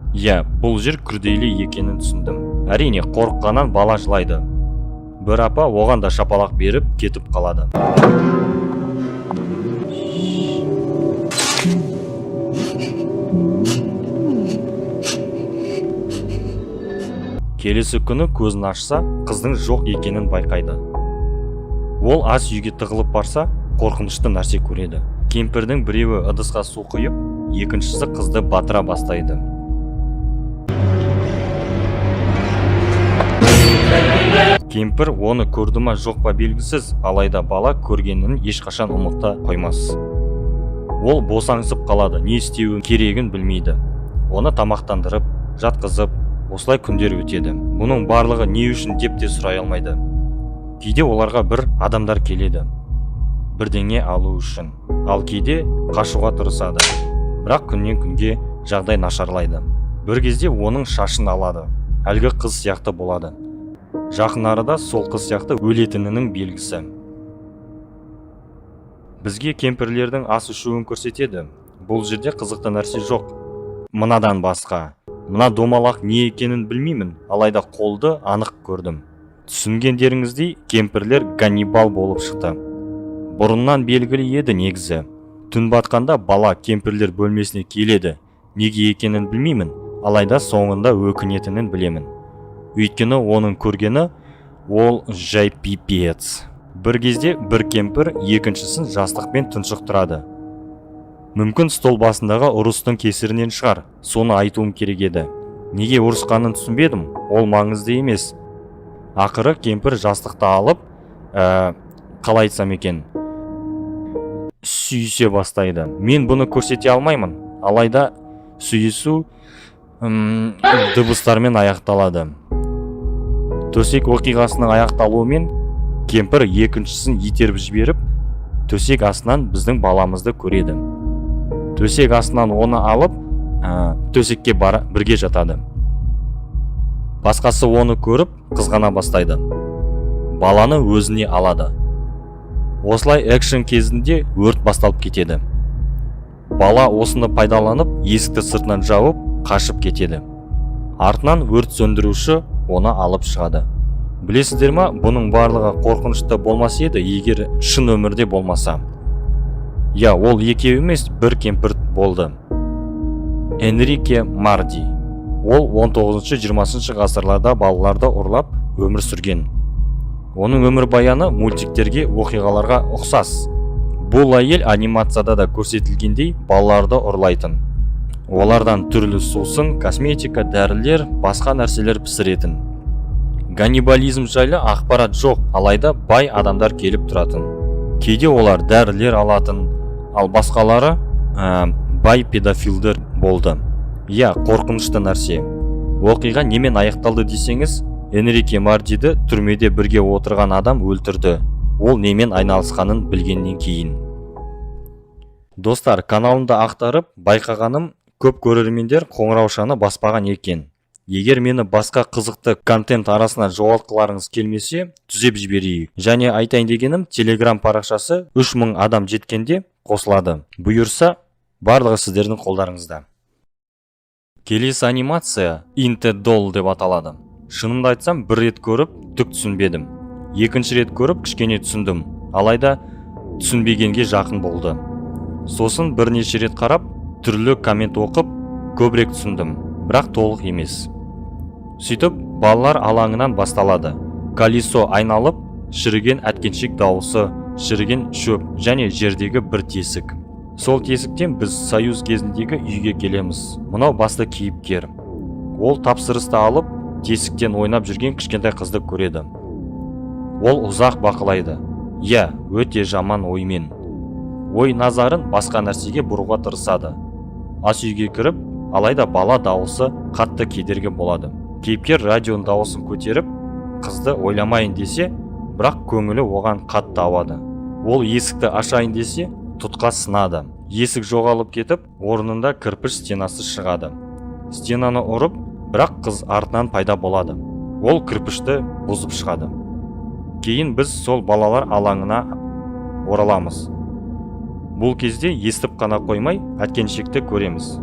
бұл жер күрделі екенін түсіндім. Әрине, қорыққаннан бала жылайды. Бір апа оған да шапалақ беріп кетіп қалады. Келесі күні көзін ашса, қыздың жоқ екенін байқайды. Ол ас үйге тығылып барса, қорқынышты нәрсе көреді. Кемпірдің біреуі ыдысқа су құйып, екіншісі қызды батыра бастайды. Кемпір оны көрді ма жоқ па белгісіз, алайда бала көргенін ешқашан ұмыта қоймас. Ол босаңсып қалады, не істеуін керегін білмейді. Оны тамақтандырып, жатқызып, осылай күндер өтеді. Бұның барлығы не үшін деп те сұрай алмайды. Кейде оларға бір адамдар келеді, бірдеңе алу үшін, ал кейде қашуға тырысады. Бірақ күннен күнге жағдай нашарлайды. Бір кезде оның шашын алады, әлгі қыз сияқты болады. Жақын арада сол қыз сияқты өлетінінің белгісі. Бізге кемпірлердің ас ішуін көрсетеді. Бұл жерде қызықты нәрсе жоқ. Мынадан басқа. Мына домалақ не екенін білмеймін, алайда қолды анық көрдім. Түсінгендеріңіздей, кемпірлер ганнибал болып шықты. Бұрыннан белгілі еді негізі. Түн батқанда бала кемпірлер бөлмесіне келеді. Неге екенін білмеймін, алайда соңында өкінетінін білемін. Өйткені оның көргені ол жай пипец. Бір кезде бір кемпір екіншісін жастықпен тұншықтырады. Мүмкін стол басындағы ұрыстың кесірінен шығар, соны айтуым керек еді. Неге ұрысқанын түсінбедім, ол маңызды емес. Ақыры кемпір жастықты алып, қалай айтсам екен, сүйісе бастайды. Мен бұны көрсете алмаймын, алайда сүйісу дыбыстармен аяқталады. Төсек оқиғасының аяқталуымен кемпір екіншісін итеріп жіберіп, төсек астынан біздің баламызды көреді. Төсек астынан оны алып, төсекке бірге жатады. Басқасы оны көріп, қызғана бастайды. Баланы өзіне алады. Осылай экшн кезінде өрт басталып кетеді. Бала осыны пайдаланып, есікті сыртынан жауып, қашып кетеді. Артынан өрт сөндіруші оны алып шығады. Білесіздер ма, бұның барлығы қорқынышты болмас еді, егер шын өмірде болмаса. Ол екеу емес, бір кемпір болды. Энрике Марди. Ол 19-20 ғасырларда балаларды ұрлап өмір сүрген. Оның өмір баяны мультиктерге, оқиғаларға ұқсас. Бұл әйел анимацияда да көрсетілгендей балаларды ұрлайтын. Олардан түрлі сусын, косметика, дәрілер, басқа нәрселер пісіретін. Ганнибализм жайлы ақпарат жоқ, алайда бай адамдар келіп тұратын. Кейде олар дәрілер алатын, ал басқалары бай педофилдер болды. Қорқынышты нәрсе. Оқиға немен аяқталды десеңіз, Энрике Мардиді түрмеде бірге отырған адам өлтірді. Ол немен айналысқанын білгеннен кейін. Достар, каналымды ақтарып, байқағаным, көп көрермендер қоңыраушаны баспаған екен. Егер мені басқа қызықты контент арасына жоғалтқыларыңыз келмесе, түзеп жіберейік. Және айтайын дегенім, Telegram парақшасы 3000 адам жеткенде қосылады. Бұйырса, барлығы сіздердің қолдарыңызда. Келесі анимация Into Doll деп аталады. Шынымды айтсам, бір рет көріп түк түсінбедім. Екінші рет көріп кішкене түсіндім, алайда түсінбегенге жақын болды. Сосын бірнеше рет қарап, түрлі коммент оқып, көбірек түсіндім, бірақ толық емес. Сөйтіп, балалар алаңынан басталады. Колесо айналып, шіріген әткеншек дауысы, шіріген шөп және жердегі бір тесік. Сол тесіктен біз Союз кезіндегі үйге келеміз. Мынау басты кейіпкер. Ол тапсырысты алып, тесіктен ойнап жүрген кішкентай қызды көреді. Ол ұзақ бақылайды. Иә, өте жаман оймен. Ой назарын басқа нәрсеге бұруға тырысады. Ас үйге кіріп, алайда бала дауысы қатты кедергі болады. Кейіпкер радионың дауысын көтеріп, қызды ойламайын десе, бірақ көңілі оған қатты ауады. Ол есікті ашайын десе, тұтқа сынады. Есік жоғалып кетіп, орнында кірпіш стенасы шығады. Стенаны ұрып, бірақ қыз артынан пайда болады. Ол кірпішті бұзып шығады. Кейін біз сол балалар алаңына ораламыз. Бұл кезде естіп қана қоймай, әткеншекті көреміз.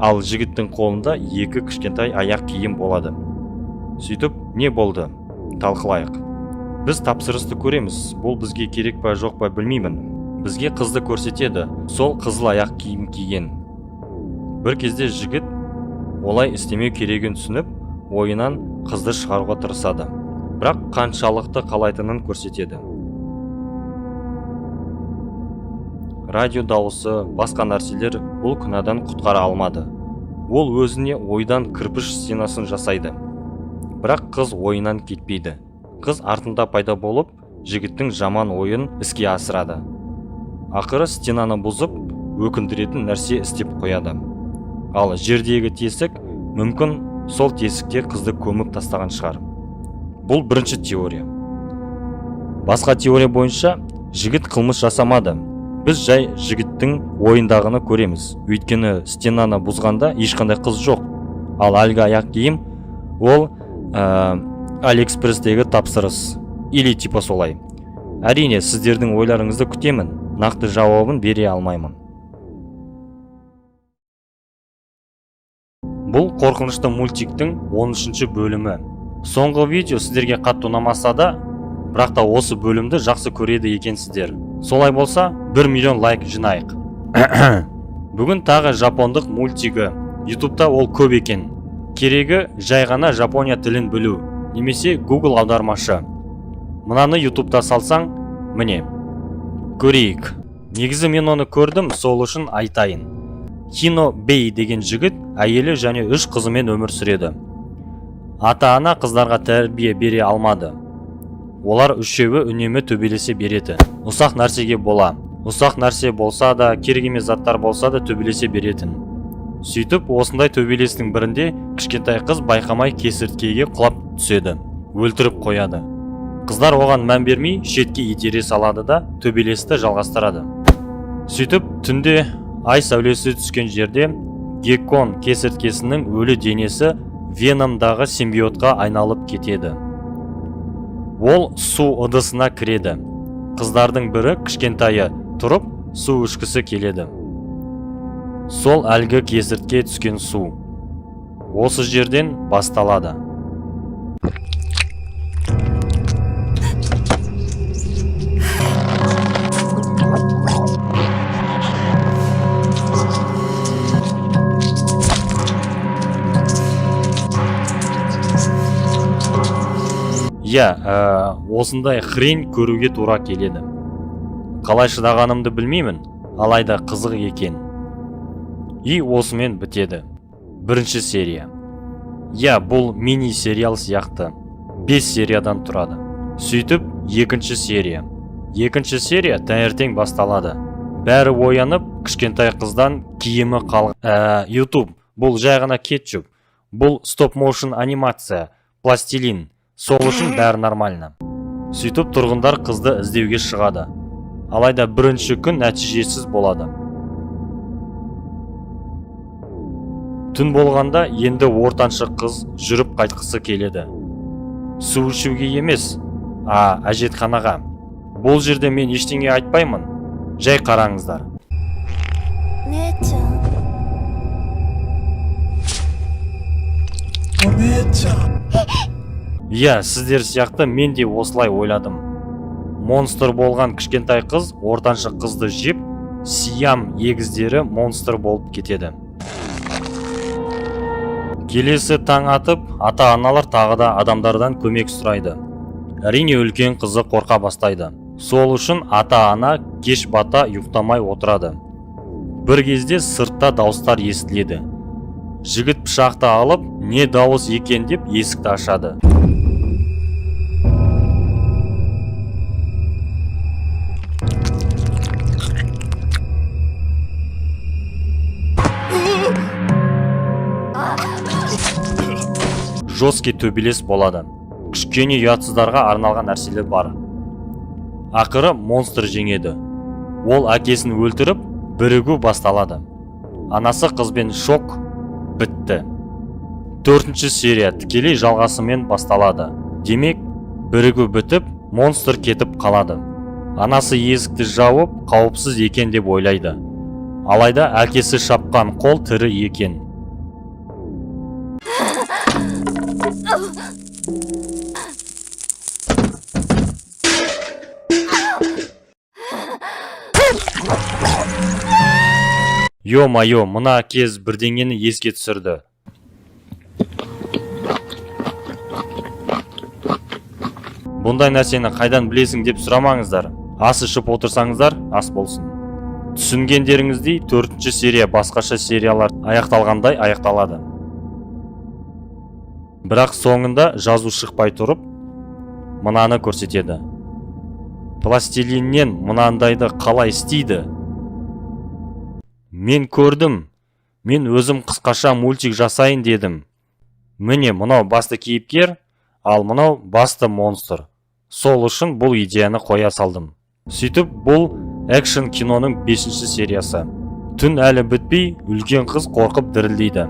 Ал жігіттің қолында екі кішкентай аяқ киім болады. Сөйтіп, не болды? Талқылайық. Біз тапсырысты көреміз. Бұл бізге керек па жоқ па білмеймін. Бізге қызды көрсетеді. Сол қызыл аяқ киім киген. Бір кезде жігіт олай істемеу керегін түсініп, ойынан қызды шығаруға тырысады. Бірақ қаншалықты қалайтынын көрсетеді. Радио дауысы, басқа нәрселер бұл күнәдан құтқара алмады. Ол өзіне ойдан кірпіш стенасын жасайды. Бірақ қыз ойынан кетпейді. Қыз артында пайда болып, жігіттің жаман ойын іске асырады. Ақыры стенаны бұзып, өкіндіретін нәрсе істеп қояды. Ал жердегі тесік, мүмкін сол тесікте қызды көміп тастаған шығар. Бұл бірінші теория. Басқа теория бойынша, жігіт қылмыс жасамады. Біз жай жігіттің ойындағыны көреміз. Өйткені стенаны бұзғанда ешқандай қыз жоқ. Ал әлгі аяқ киім, ол Алиэкспресстегі тапсырыс. Или типа солай. Әрине, сіздердің ойларыңызды күтемін. Нақты жауабын бере алмаймын. Бұл қорқынышты мультиктің 13-ші бөлімі. Соңғы видео сіздерге қатты ұнамаса да, бірақ та осы бөлімді жақсы көреді екенсіздер. Солай болса, 1 миллион лайк жинайық. Бүгін тағы жапондық мультигі. YouTube'та ол көп екен. Керегі жай ғана Жапония тілін білу, немесе Google аудармашы. Мынаны YouTube'та салсаң, міне. Көрейік. Негізі мен оны көрдім, сол үшін айтайын. Кино Бей деген жігіт әйелі және 3 қызымен өмір сүреді. Ата-ана қыздарға тәрбие бере алмады. Олар үшеуі үнемі төбелесе береді. Ұсақ нәрсеге бола. Ұсақ нәрсе болса да, керек емес заттар болса да төбелесе беретін. Сөйтіп, осындай төбелестің бірінде кішкентай қыз байқамай кесірткеге құлап түседі. Өлтіріп қояды. Қыздар оған мән бермей, шетке итере салады да төбелесті жалғастырады. Сөйтіп, түнде ай сәулесі түскен жерде Геккон кесірткесінің өлі денесі Веномдағы симбиотқа айналып кетеді. Ол су ыдысына кіреді. Қыздардың бірі кішкентайы тұрып, су ішкісі келеді. Сол әлгі кесіртке түскен су. Осы жерден басталады. Осындай хрень көруге тура келеді. Қалай шыдағанымды білмеймін, алайда қызық екен. И осымен бітеді. Бірінші серия. Бұл мини-сериал сияқты. 5 сериядан тұрады. Сөйтіп, екінші серия. Екінші серия таңертең басталады. Бәрі оянып, кішкентай қыздан киімі қалған. YouTube. Бұл жай ғана кетчуп. Бұл стоп-моушн анимация, пластилин. Сол үшін бәрі нормально. Сөйтіп тұрғындар қызды іздеуге шығады. Алайда бірінші күн нәтижесіз болады. Түн болғанда енді ортаншы қыз жүріп қайтқысы келеді. Су ішуге емес, әжетханаға. Бұл жерде мен ештеңе айтпаймын. Жай қараңыздар. О, Иә, сіздер сияқты мен де осылай ойладым. Монстр болған кішкентай қыз ортаншы қызды жеп, Сиам егіздері монстр болып кетеді. Келесі таң атып, ата-аналар тағы да адамдардан көмек сұрайды. Әрине үлкен қызы қорқа бастайды. Сол үшін ата-ана кеш бата ұйықтамай отырады. Бір кезде сыртта дауыстар естіледі. Жігіт пышақты алып, не дауыс екен деп есікті ашады. Жоске төбелес болады. Кішкене ұятсыздарға арналған нәрселер бар. Ақыры монстр жеңеді. Ол әкесін өлтіріп, бірігу басталады. Анасы қызбен шок. Бітті. 4-ші серия тікелей жалғасымен басталады. Демек, бірігу бітіп, монстр кетіп қалады. Анасы есікті жауып, қауіпсіз екен деп ойлайды. Алайда әкесі шапқан қол тірі екен. Йо-майо, мына кез бірдеңені еске түсірді. Бұндай нәрсені қайдан білесің деп сұрамаңыздар. Ас ішіп отырсаңыздар, ас болсын. Түсінгендеріңіздей 4-ші серия басқаша сериялар аяқталғандай аяқталады. Бірақ соңында жазу шықпай тұрып, мынаны көрсетеді. Пластилиннен мынандайды қалай істейді? Мен көрдім. Мен өзім қысқаша мультик жасайын дедім. Міне мынау басты кейіпкер, ал мынау басты монстр. Сол үшін бұл идеяны қоя салдым. Сөйтіп, бұл экшн киноның 5-ші сериясы. Түн әлі бітпей, үлкен қыз қорқып дірілдейді.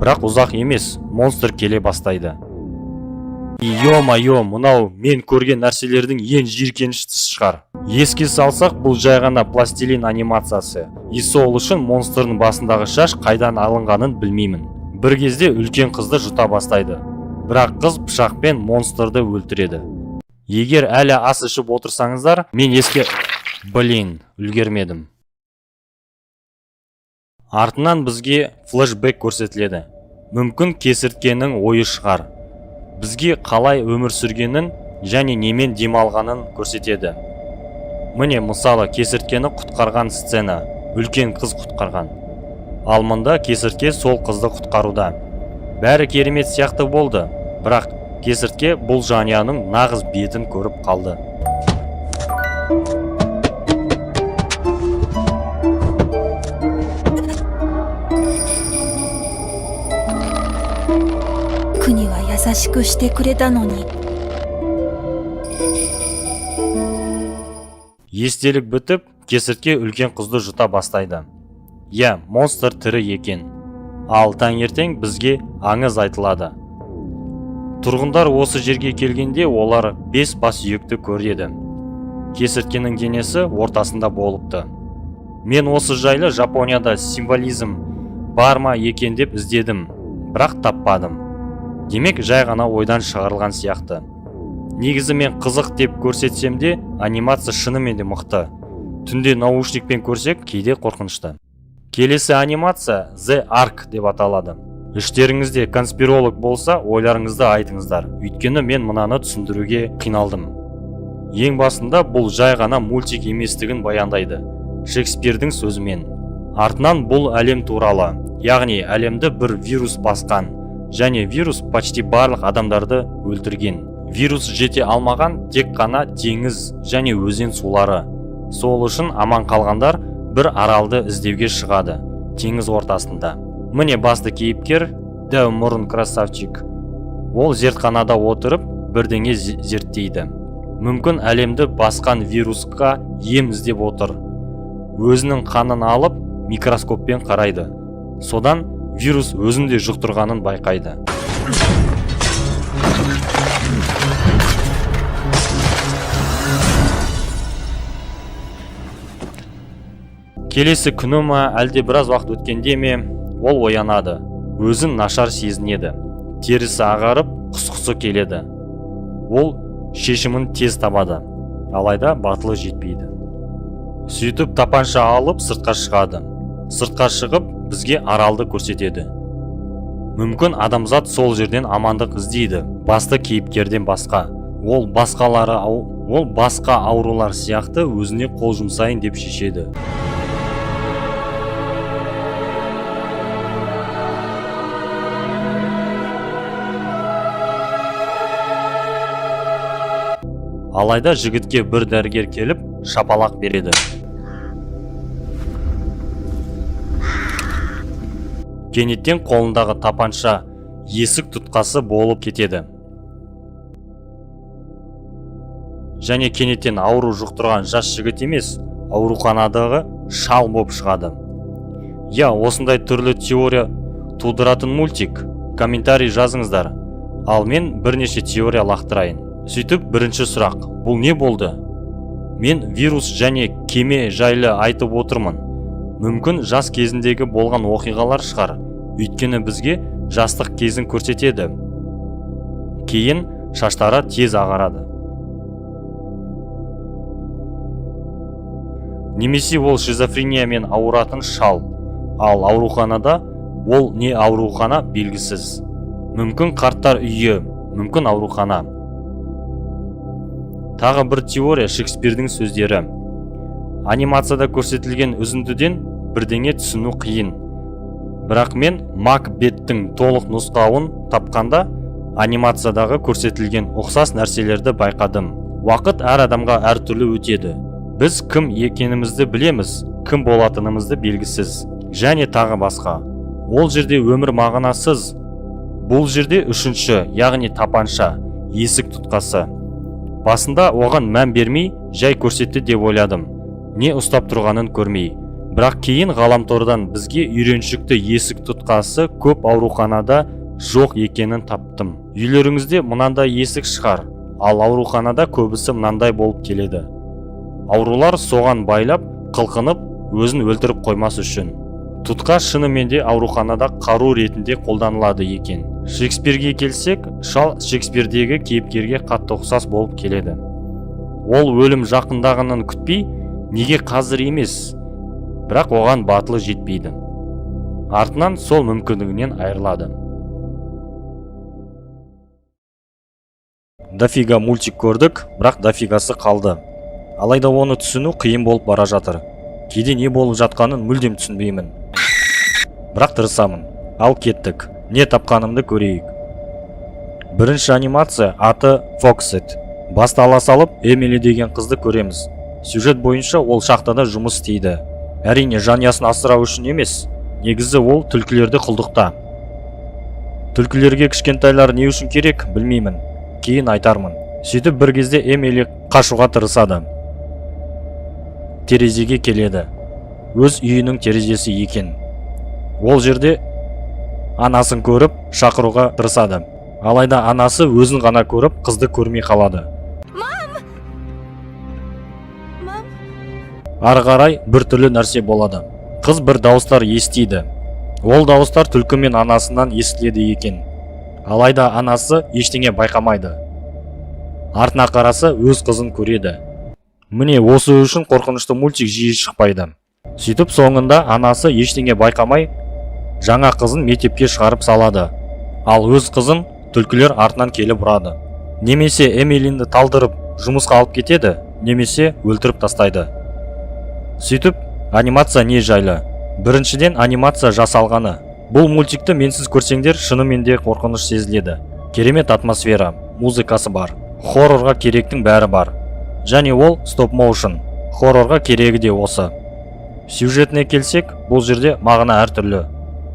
Бірақ ұзақ емес, монстр келе бастайды. Йо-майо, мынау мен көрген нәрселердің ең жиіркеніштісі шығар. Еске салсақ, бұл жай ғана пластилин анимациясы. Сол үшін монстрдың басындағы шаш қайдан алынғанын білмеймін. Бір кезде үлкен қызды жұта бастайды. Бірақ қыз пышақпен монстрды өлтіреді. Егер әлі ас ішіп отырсаңыздар, мен үлгермедім. Артынан бізге флешбек көрсетіледі. Мүмкін кесірткенің ойы шығар. Бізге қалай өмір сүргенін және немен демалғанын көрсетеді. Міне мысалы кесірткені құтқарған сцена. Үлкен қыз құтқарған. Ал мұнда кесіртке сол қызды құтқаруда. Бәрі керемет сияқты болды. Бірақ кесіртке бұл жанияның нағыз бетін көріп қалды. Күніは優しくしてくれたのに。Естелік бітіп, кесіртке үлкен қызды жұта бастайды. Иә, монстр тірі екен. Ал таңертең бізге аңыз айтылады. Тұрғындар осы жерге келгенде олар 5 бас сүйекті көреді. Кесірткенің денесі ортасында болыпты. Мен осы жайлы Жапонияда символизм бар ма екен деп іздедім, бірақ таппадым. Демек жай ғана ойдан шығарылған сияқты. Негізі мен қызық деп көрсетсем де, анимация шынымен де мықты. Түнде наушникпен көрсек, кейде қорқынышты. Келесі анимация The Ark деп аталады. Іштеріңізде конспиролог болса, ойларыңызды айтыңыздар. Өйткені мен мынаны түсіндіруге қиналдым. Ең басында бұл жай ғана мультик еместігін баяндайды. Шекспирдің сөзімен. Артынан бұл әлем туралы, яғни әлемді бір вирус басқан, және вирус почти барлық адамдарды өлтірген. Вирус жете алмаған тек қана теңіз және өзен сулары. Сол үшін аман қалғандар бір аралды іздеуге шығады, теңіз ортасында. Міне басты кейіпкер дәу мұрын красавчик. Ол зертханада отырып бірдеңе зерттейді. Мүмкін әлемді басқан вирусқа ем іздеп отыр. Өзінің қанын алып микроскоппен қарайды. Содан вирус өзінде жұқтырғанын байқайды. Келесі күні ма, әлде біраз уақыт өткенде ме, ол оянады. Өзін нашар сезінеді. терісі ағарып құсқысы келеді. Ол шешімін тез табады, алайда батылы жетпейді. Сөйтіп тапанша алып сыртқа шығады. Сыртқа шығып бізге аралды көрсетеді. Мүмкін адамзат сол жерден амандық іздейді, басты кейіпкерден басқа. Ол басқа аурулар сияқты өзіне қол жұмсайын деп шешеді. Алайда жігітке бір дәрігер келіп шапалақ береді. Кенеттен қолындағы тапанша есік тұтқасы болып кетеді. Және кенеттен ауру жұқтырған жас жігіт емес, ауруханадағы шал болып шығады. Осындай түрлі теория тудыратын мультик. Комментарий жазыңыздар. Ал мен бірнеше теория лақтырайын. Сөйтіп, бірінші сұрақ. Бұл не болды? Мен вирус және кеме жайлы айтып отырмын. Мүмкін жас кезіндегі болған оқиғалар шығар. Өйткені бізге жастық кезін көрсетеді. Кейін шаштары тез ағарады. Немесе ол шизофрениямен ауыратын шал. Ал ауруханада ол не аурухана белгісіз. Мүмкін қарттар үйі, мүмкін аурухана. Тағы бір теория Шекспирдің сөздері. Анимацияда көрсетілген үзіндіден бірдеңе түсіну қиын. Бірақ мен Макбеттің толық нұсқауын тапқанда анимациядағы көрсетілген ұқсас нәрселерді байқадым. Уақыт әр адамға әртүрлі өтеді. Біз кім екенімізді білеміз, кім болатынымызды белгісіз. Және тағы басқа. Ол жерде өмір мағынасыз. Бұл жерде үшінші, яғни тапанша, есік тұтқасы. Басында оған мән бермей, жай көрсетті деп ойладым. Не ұстап тұрғанын көрмей. Бірақ кейін ғаламтордан бізге үйреншікті есік тұтқасы көп ауруханада жоқ екенін таптым. Үйлеріңізде мынандай есік шығар, ал ауруханада көбісі мынандай болып келеді. Аурулар соған байлап, қылқынып, өзін өлтіріп қоймас үшін. Тұтқа шынымен де ауруханада қару ретінде қолданылады екен. Шекспирге келсек, шал Шекспирдегі кейіпкерге қатты ұқсас болып келеді. Ол өлім жақындағанын күтпей, неге қазір емес, бірақ оған батылы жетпейді. Артынан сол мүмкіндігінен айырылады. Дофига мультик көрдік, бірақ дофигасы қалды. Алайда оны түсіну қиын болып бара жатыр. Кейде не болып жатқанын мүлдем түсінбеймін. Бірақ тырысамын. Ал кеттік. Не тапқанымды көрейік. Бірінші анимация аты Фоксет. Басты ала салып, Эмили деген қызды көреміз. Сюжет бойынша ол шахтада жұмыс істейді. Әрине жанұясын асырау үшін емес. Негізі ол түлкілерді құлдықта. Түлкілерге кішкентайлар не үшін керек, білмеймін. Кейін айтармын. Сөйтіп бір кезде Эмили қашуға тырысады. Терезеге келеді. Өз үйінің терезесі екен. Ол жерде анасын көріп, шақыруға тырысады. Алайда анасы өзін ғана көріп, қызды көрмей қалады. Ары қарай бір түрлі нәрсе болады. Қыз бір дауыстар естиді. Ол дауыстар түлкі мен анасынан естіледі екен. Алайда анасы ештеңе байқамайды. Артына қараса өз қызын көреді. Міне осы үшін қорқынышты мультик жиі шықпайды. Сөйтіп соңында анасы ештеңе байқамай, жаңа қызын мектепке шығарып салады. Ал өз қызын түлкілер артынан келіп ұрады. Немесе Эмилинді талдырып жұмысқа алып кетеді, немесе өлтіріп тастайды. Сөйтіп, анимация не жайлы? Біріншіден анимация жасалғаны. Бұл мультикті менсіз көрсеңдер шынымен де қорқыныш сезіледі. Керемет атмосфера, музыкасы бар. Хоррорға керектің бәрі бар. Және ол стоп моушн. Хоррорға керегі де осы. Сюжетіне келсек, бұл жерде мағына әртүрлі.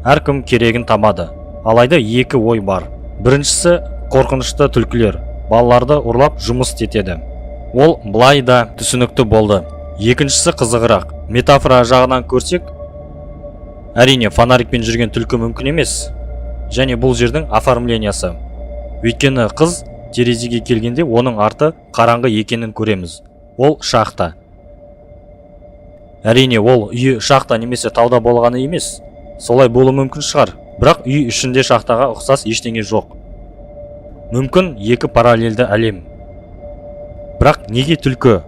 Әркім керегін табады. Алайда екі ой бар. Біріншісі қорқынышты түлкілер балаларды ұрлап жұмыс етеді. Ол былай да түсінікті болды. Екіншісі қызығырақ. Метафора жағынан көрсек, әрине фонарикпен жүрген түлкі мүмкін емес. Және бұл жердің оформлениясы. Өйткені қыз терезеге келгенде оның арты қараңғы екенін көреміз. Ол шахта. Әрине ол үйі шахта немесе тауда болғаны емес. Солай болуы мүмкін шығар. Бірақ үй ішінде шахтаға ұқсас ештеңе жоқ. Мүмкін екі параллельді әлем. Бірақ неге түлкі?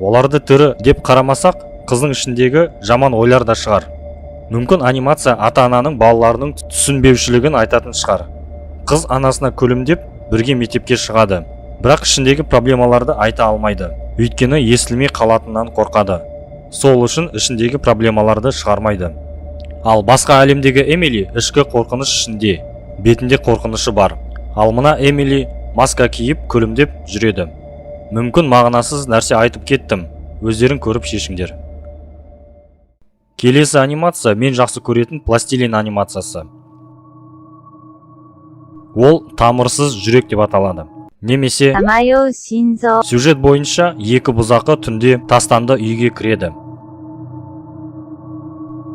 Оларды түрі деп қарамасақ, қыздың ішіндегі жаман ойлар да шығар. Мүмкін анимация ата-ананың балаларының түсінбеушілігін айтатын шығар. Қыз анасына күлімдеп бірге мектепке шығады. Бірақ ішіндегі проблемаларды айта алмайды. Өйткені естілмей қалатыннан қорқады. Сол үшін ішіндегі проблемаларды шығармайды. Ал басқа әлемдегі Эмили ішкі қорқыныш ішінде, бетінде қорқынышы бар. Ал мына Эмили маска киіп күлімдеп жүреді. Мүмкін мағынасыз нәрсе айтып кеттім. Өздерің көріп шешіңдер. Келесі анимация мен жақсы көретін пластилин анимациясы. Ол тамырсыз жүрек деп аталады. Немесе сюжет бойынша екі бұзақы түнде тастанды үйге кіреді.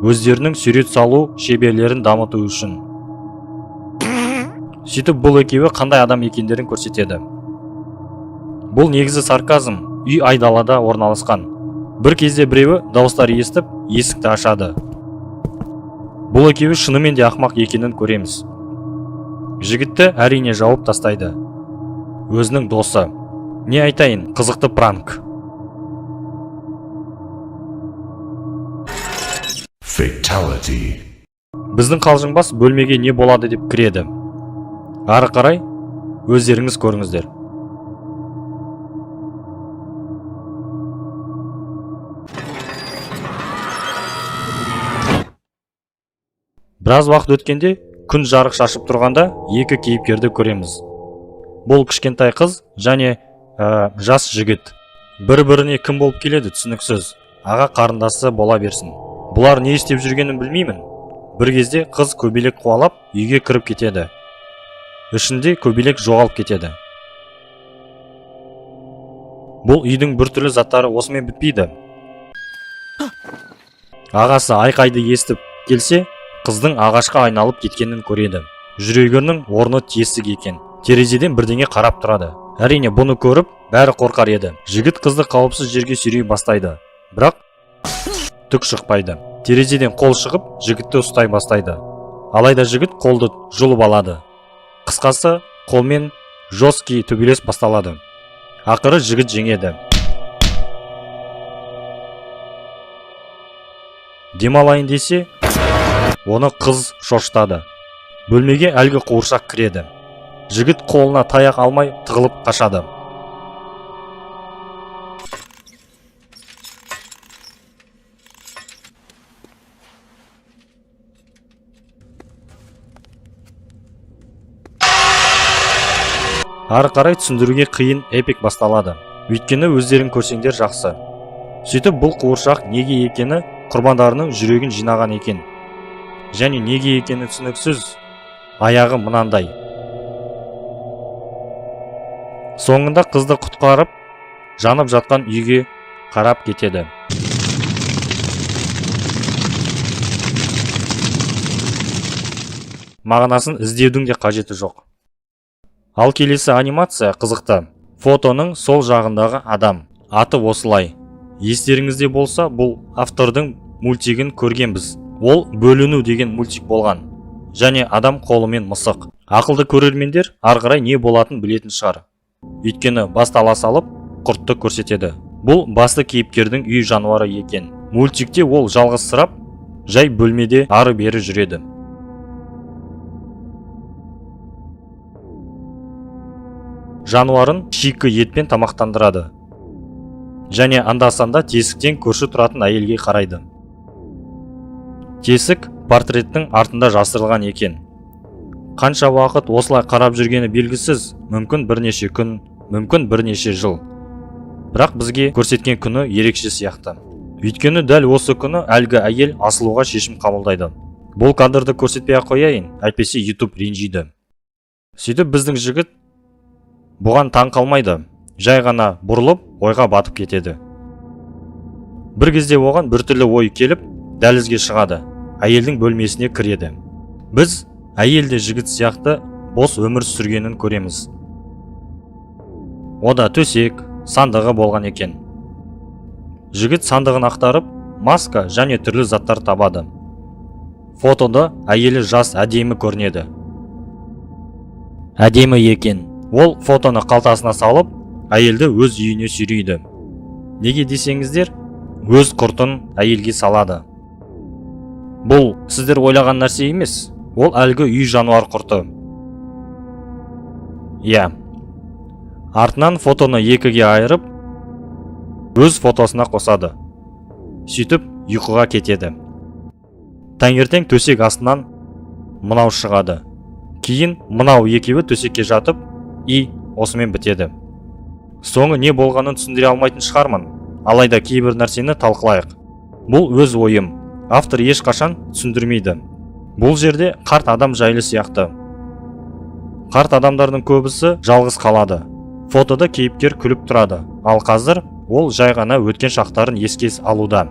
Өздерінің сурет салу шеберлерін дамыту үшін. Сөйтіп бұл екеуі қандай адам екендерін көрсетеді. Бұл негізі сарказм, үй айдалада орналасқан. Бір кезде біреуі дауыстар естіп, есікті ашады. Бұл екеуі шынымен де ақмақ екенін көреміз. Жігітті әрине жауып тастайды. Өзінің досы. Не айтайын, қызықты пранк. Fatality. Біздің қалжыңбас бөлмеге не болады деп кіреді. Ары қарай өздеріңіз көріңіздер. Біраз уақыт өткенде күн жарық шашып тұрғанда екі кейіпкерді көреміз. Бұл кішкентай қыз және жас жігіт. Бір-біріне кім болып келеді түсініксіз. Аға қарындасы бола берсін. Бұлар не істеп жүргенін білмеймін. Бір кезде қыз көбелек қуалап үйге кіріп кетеді. Ішінде көбелек жоғалып кетеді. Бұл үйдің біртүрлі заттары осымен бітпейді. Ағасы айқайды естіп келсе, қыздың ағашқа айналып кеткенін көреді. Жүрегінің орны тесік екен. Терезеден бірдеңе қарап тұрады. Әрине бұны көріп, бәрі қорқар еді. Жігіт қызды қауіпсіз жерге сүйрей бастайды. Бірақ түк шықпайды. Терезеден қол шығып, жігітті ұстай бастайды. Алайда жігіт қолды жұлып алады. Қысқасы, қолмен жостки төбелес басталады. Ақыры жігіт жеңеді. Демалайын десе, оны қыз шошытады. Бөлмеге әлгі қуыршақ кіреді. Жігіт қолына таяқ алмай тығылып қашады. Ары қарай түсіндіруге қиын эпик басталады. Өйткені өздерің көрсеңдер жақсы. Сөйтіп бұл қуыршақ неге екені құрбандарының жүрегін жинаған екен. Және неге екені түсініксіз, аяғы мынандай. Соңында қызды құтқарып, жанып жатқан үйге қарап кетеді. Мағынасын іздеудің де қажеті жоқ. Ал келесі анимация қызықты. Фотоның сол жағындағы адам. Аты осылай. Естеріңізде болса, бұл автордың мультигін көргенбіз. Ол бөліну деген мультик болған. Және адам қолымен мысық. Ақылды көрермендер арғырай не болатын білетін шығар. Өйткені бастала салып, құртты көрсетеді. Бұл басты кейіпкердің үй жануары екен. Мультикте ол жалғызсырап, жай бөлмеде ары-бері жүреді. Жануарын шикі етпен тамақтандырады. Және анда-санда тесіктен көрші тұратын әйелге қарайды. Тесік портреттің артында жасырылған екен. Қанша уақыт осылай қарап жүргені белгісіз, мүмкін бірнеше күн, мүмкін бірнеше жыл. Бірақ бізге көрсеткен күні ерекше сияқты. Өйткені дәл осы күні әлгі әйел асылуға шешім қабылдайды. Бұл кадрды көрсетпей-ақ қояйын, әйтпесе YouTube ренжиді. Сөйтіп біздің жігіт бұған таң қалмайды, жай ғана бұрылып, ойға батып кетеді. Бір кезде оған біртүрлі ой келіп, дәлізге шығады, әйелдің бөлмесіне кіреді. Біз әйелде жігіт сияқты бос өмір сүргенін көреміз. Ода төсек, сандығы болған екен. Жігіт сандығын ақтарып, маска және түрлі заттар табады. Фотода әйелі жас әдемі көрінеді. Әдемі екен. Ол фотоны қалтасына салып, әйелді өз үйіне сүйрейді. Неге десеңіздер, өз құртын әйелге салады. Бұл сіздер ойлаған нәрсе емес, ол әлгі үй жануар құрты. Иә. Артынан фотоны екіге айырып, өз фотосына қосады. Сөйтіп, ұйқыға кетеді. Таңертең төсек астынан мынау шығады. Кейін мынау екеуі төсекке жатып, осымен бітеді. Соңы не болғанын түсіндіре алмайтын шығармын, алайда кейбір нәрсені талқылайық. Бұл өз ойым, автор ешқашан түсіндірмейді. Бұл жерде қарт адам жайлы сияқты. Қарт адамдардың көбісі жалғыз қалады. Фотода кейіпкер күліп тұрады, ал қазір ол жай ғана өткен шақтарын еске алуда.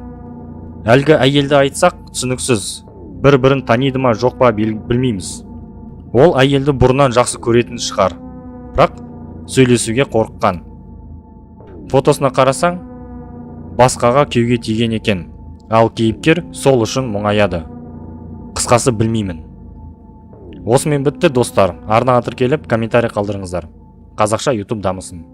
Әлгі әйелді айтсақ түсініксіз, бір-бірін таниды ма жоқ па білмейміз. Ол әйелді бұрыннан жақсы көретін шығар, бірақ сөйлесуге қорыққан. Фотосына қарасаң, басқаға кеуге тиген екен, ал кейіпкер сол үшін мұңаяды. Қысқасы білмеймін. Осымен бітті достар. Арнаға тіркеліп комментарий қалдырыңыздар. Қазақша YouTube дамысын.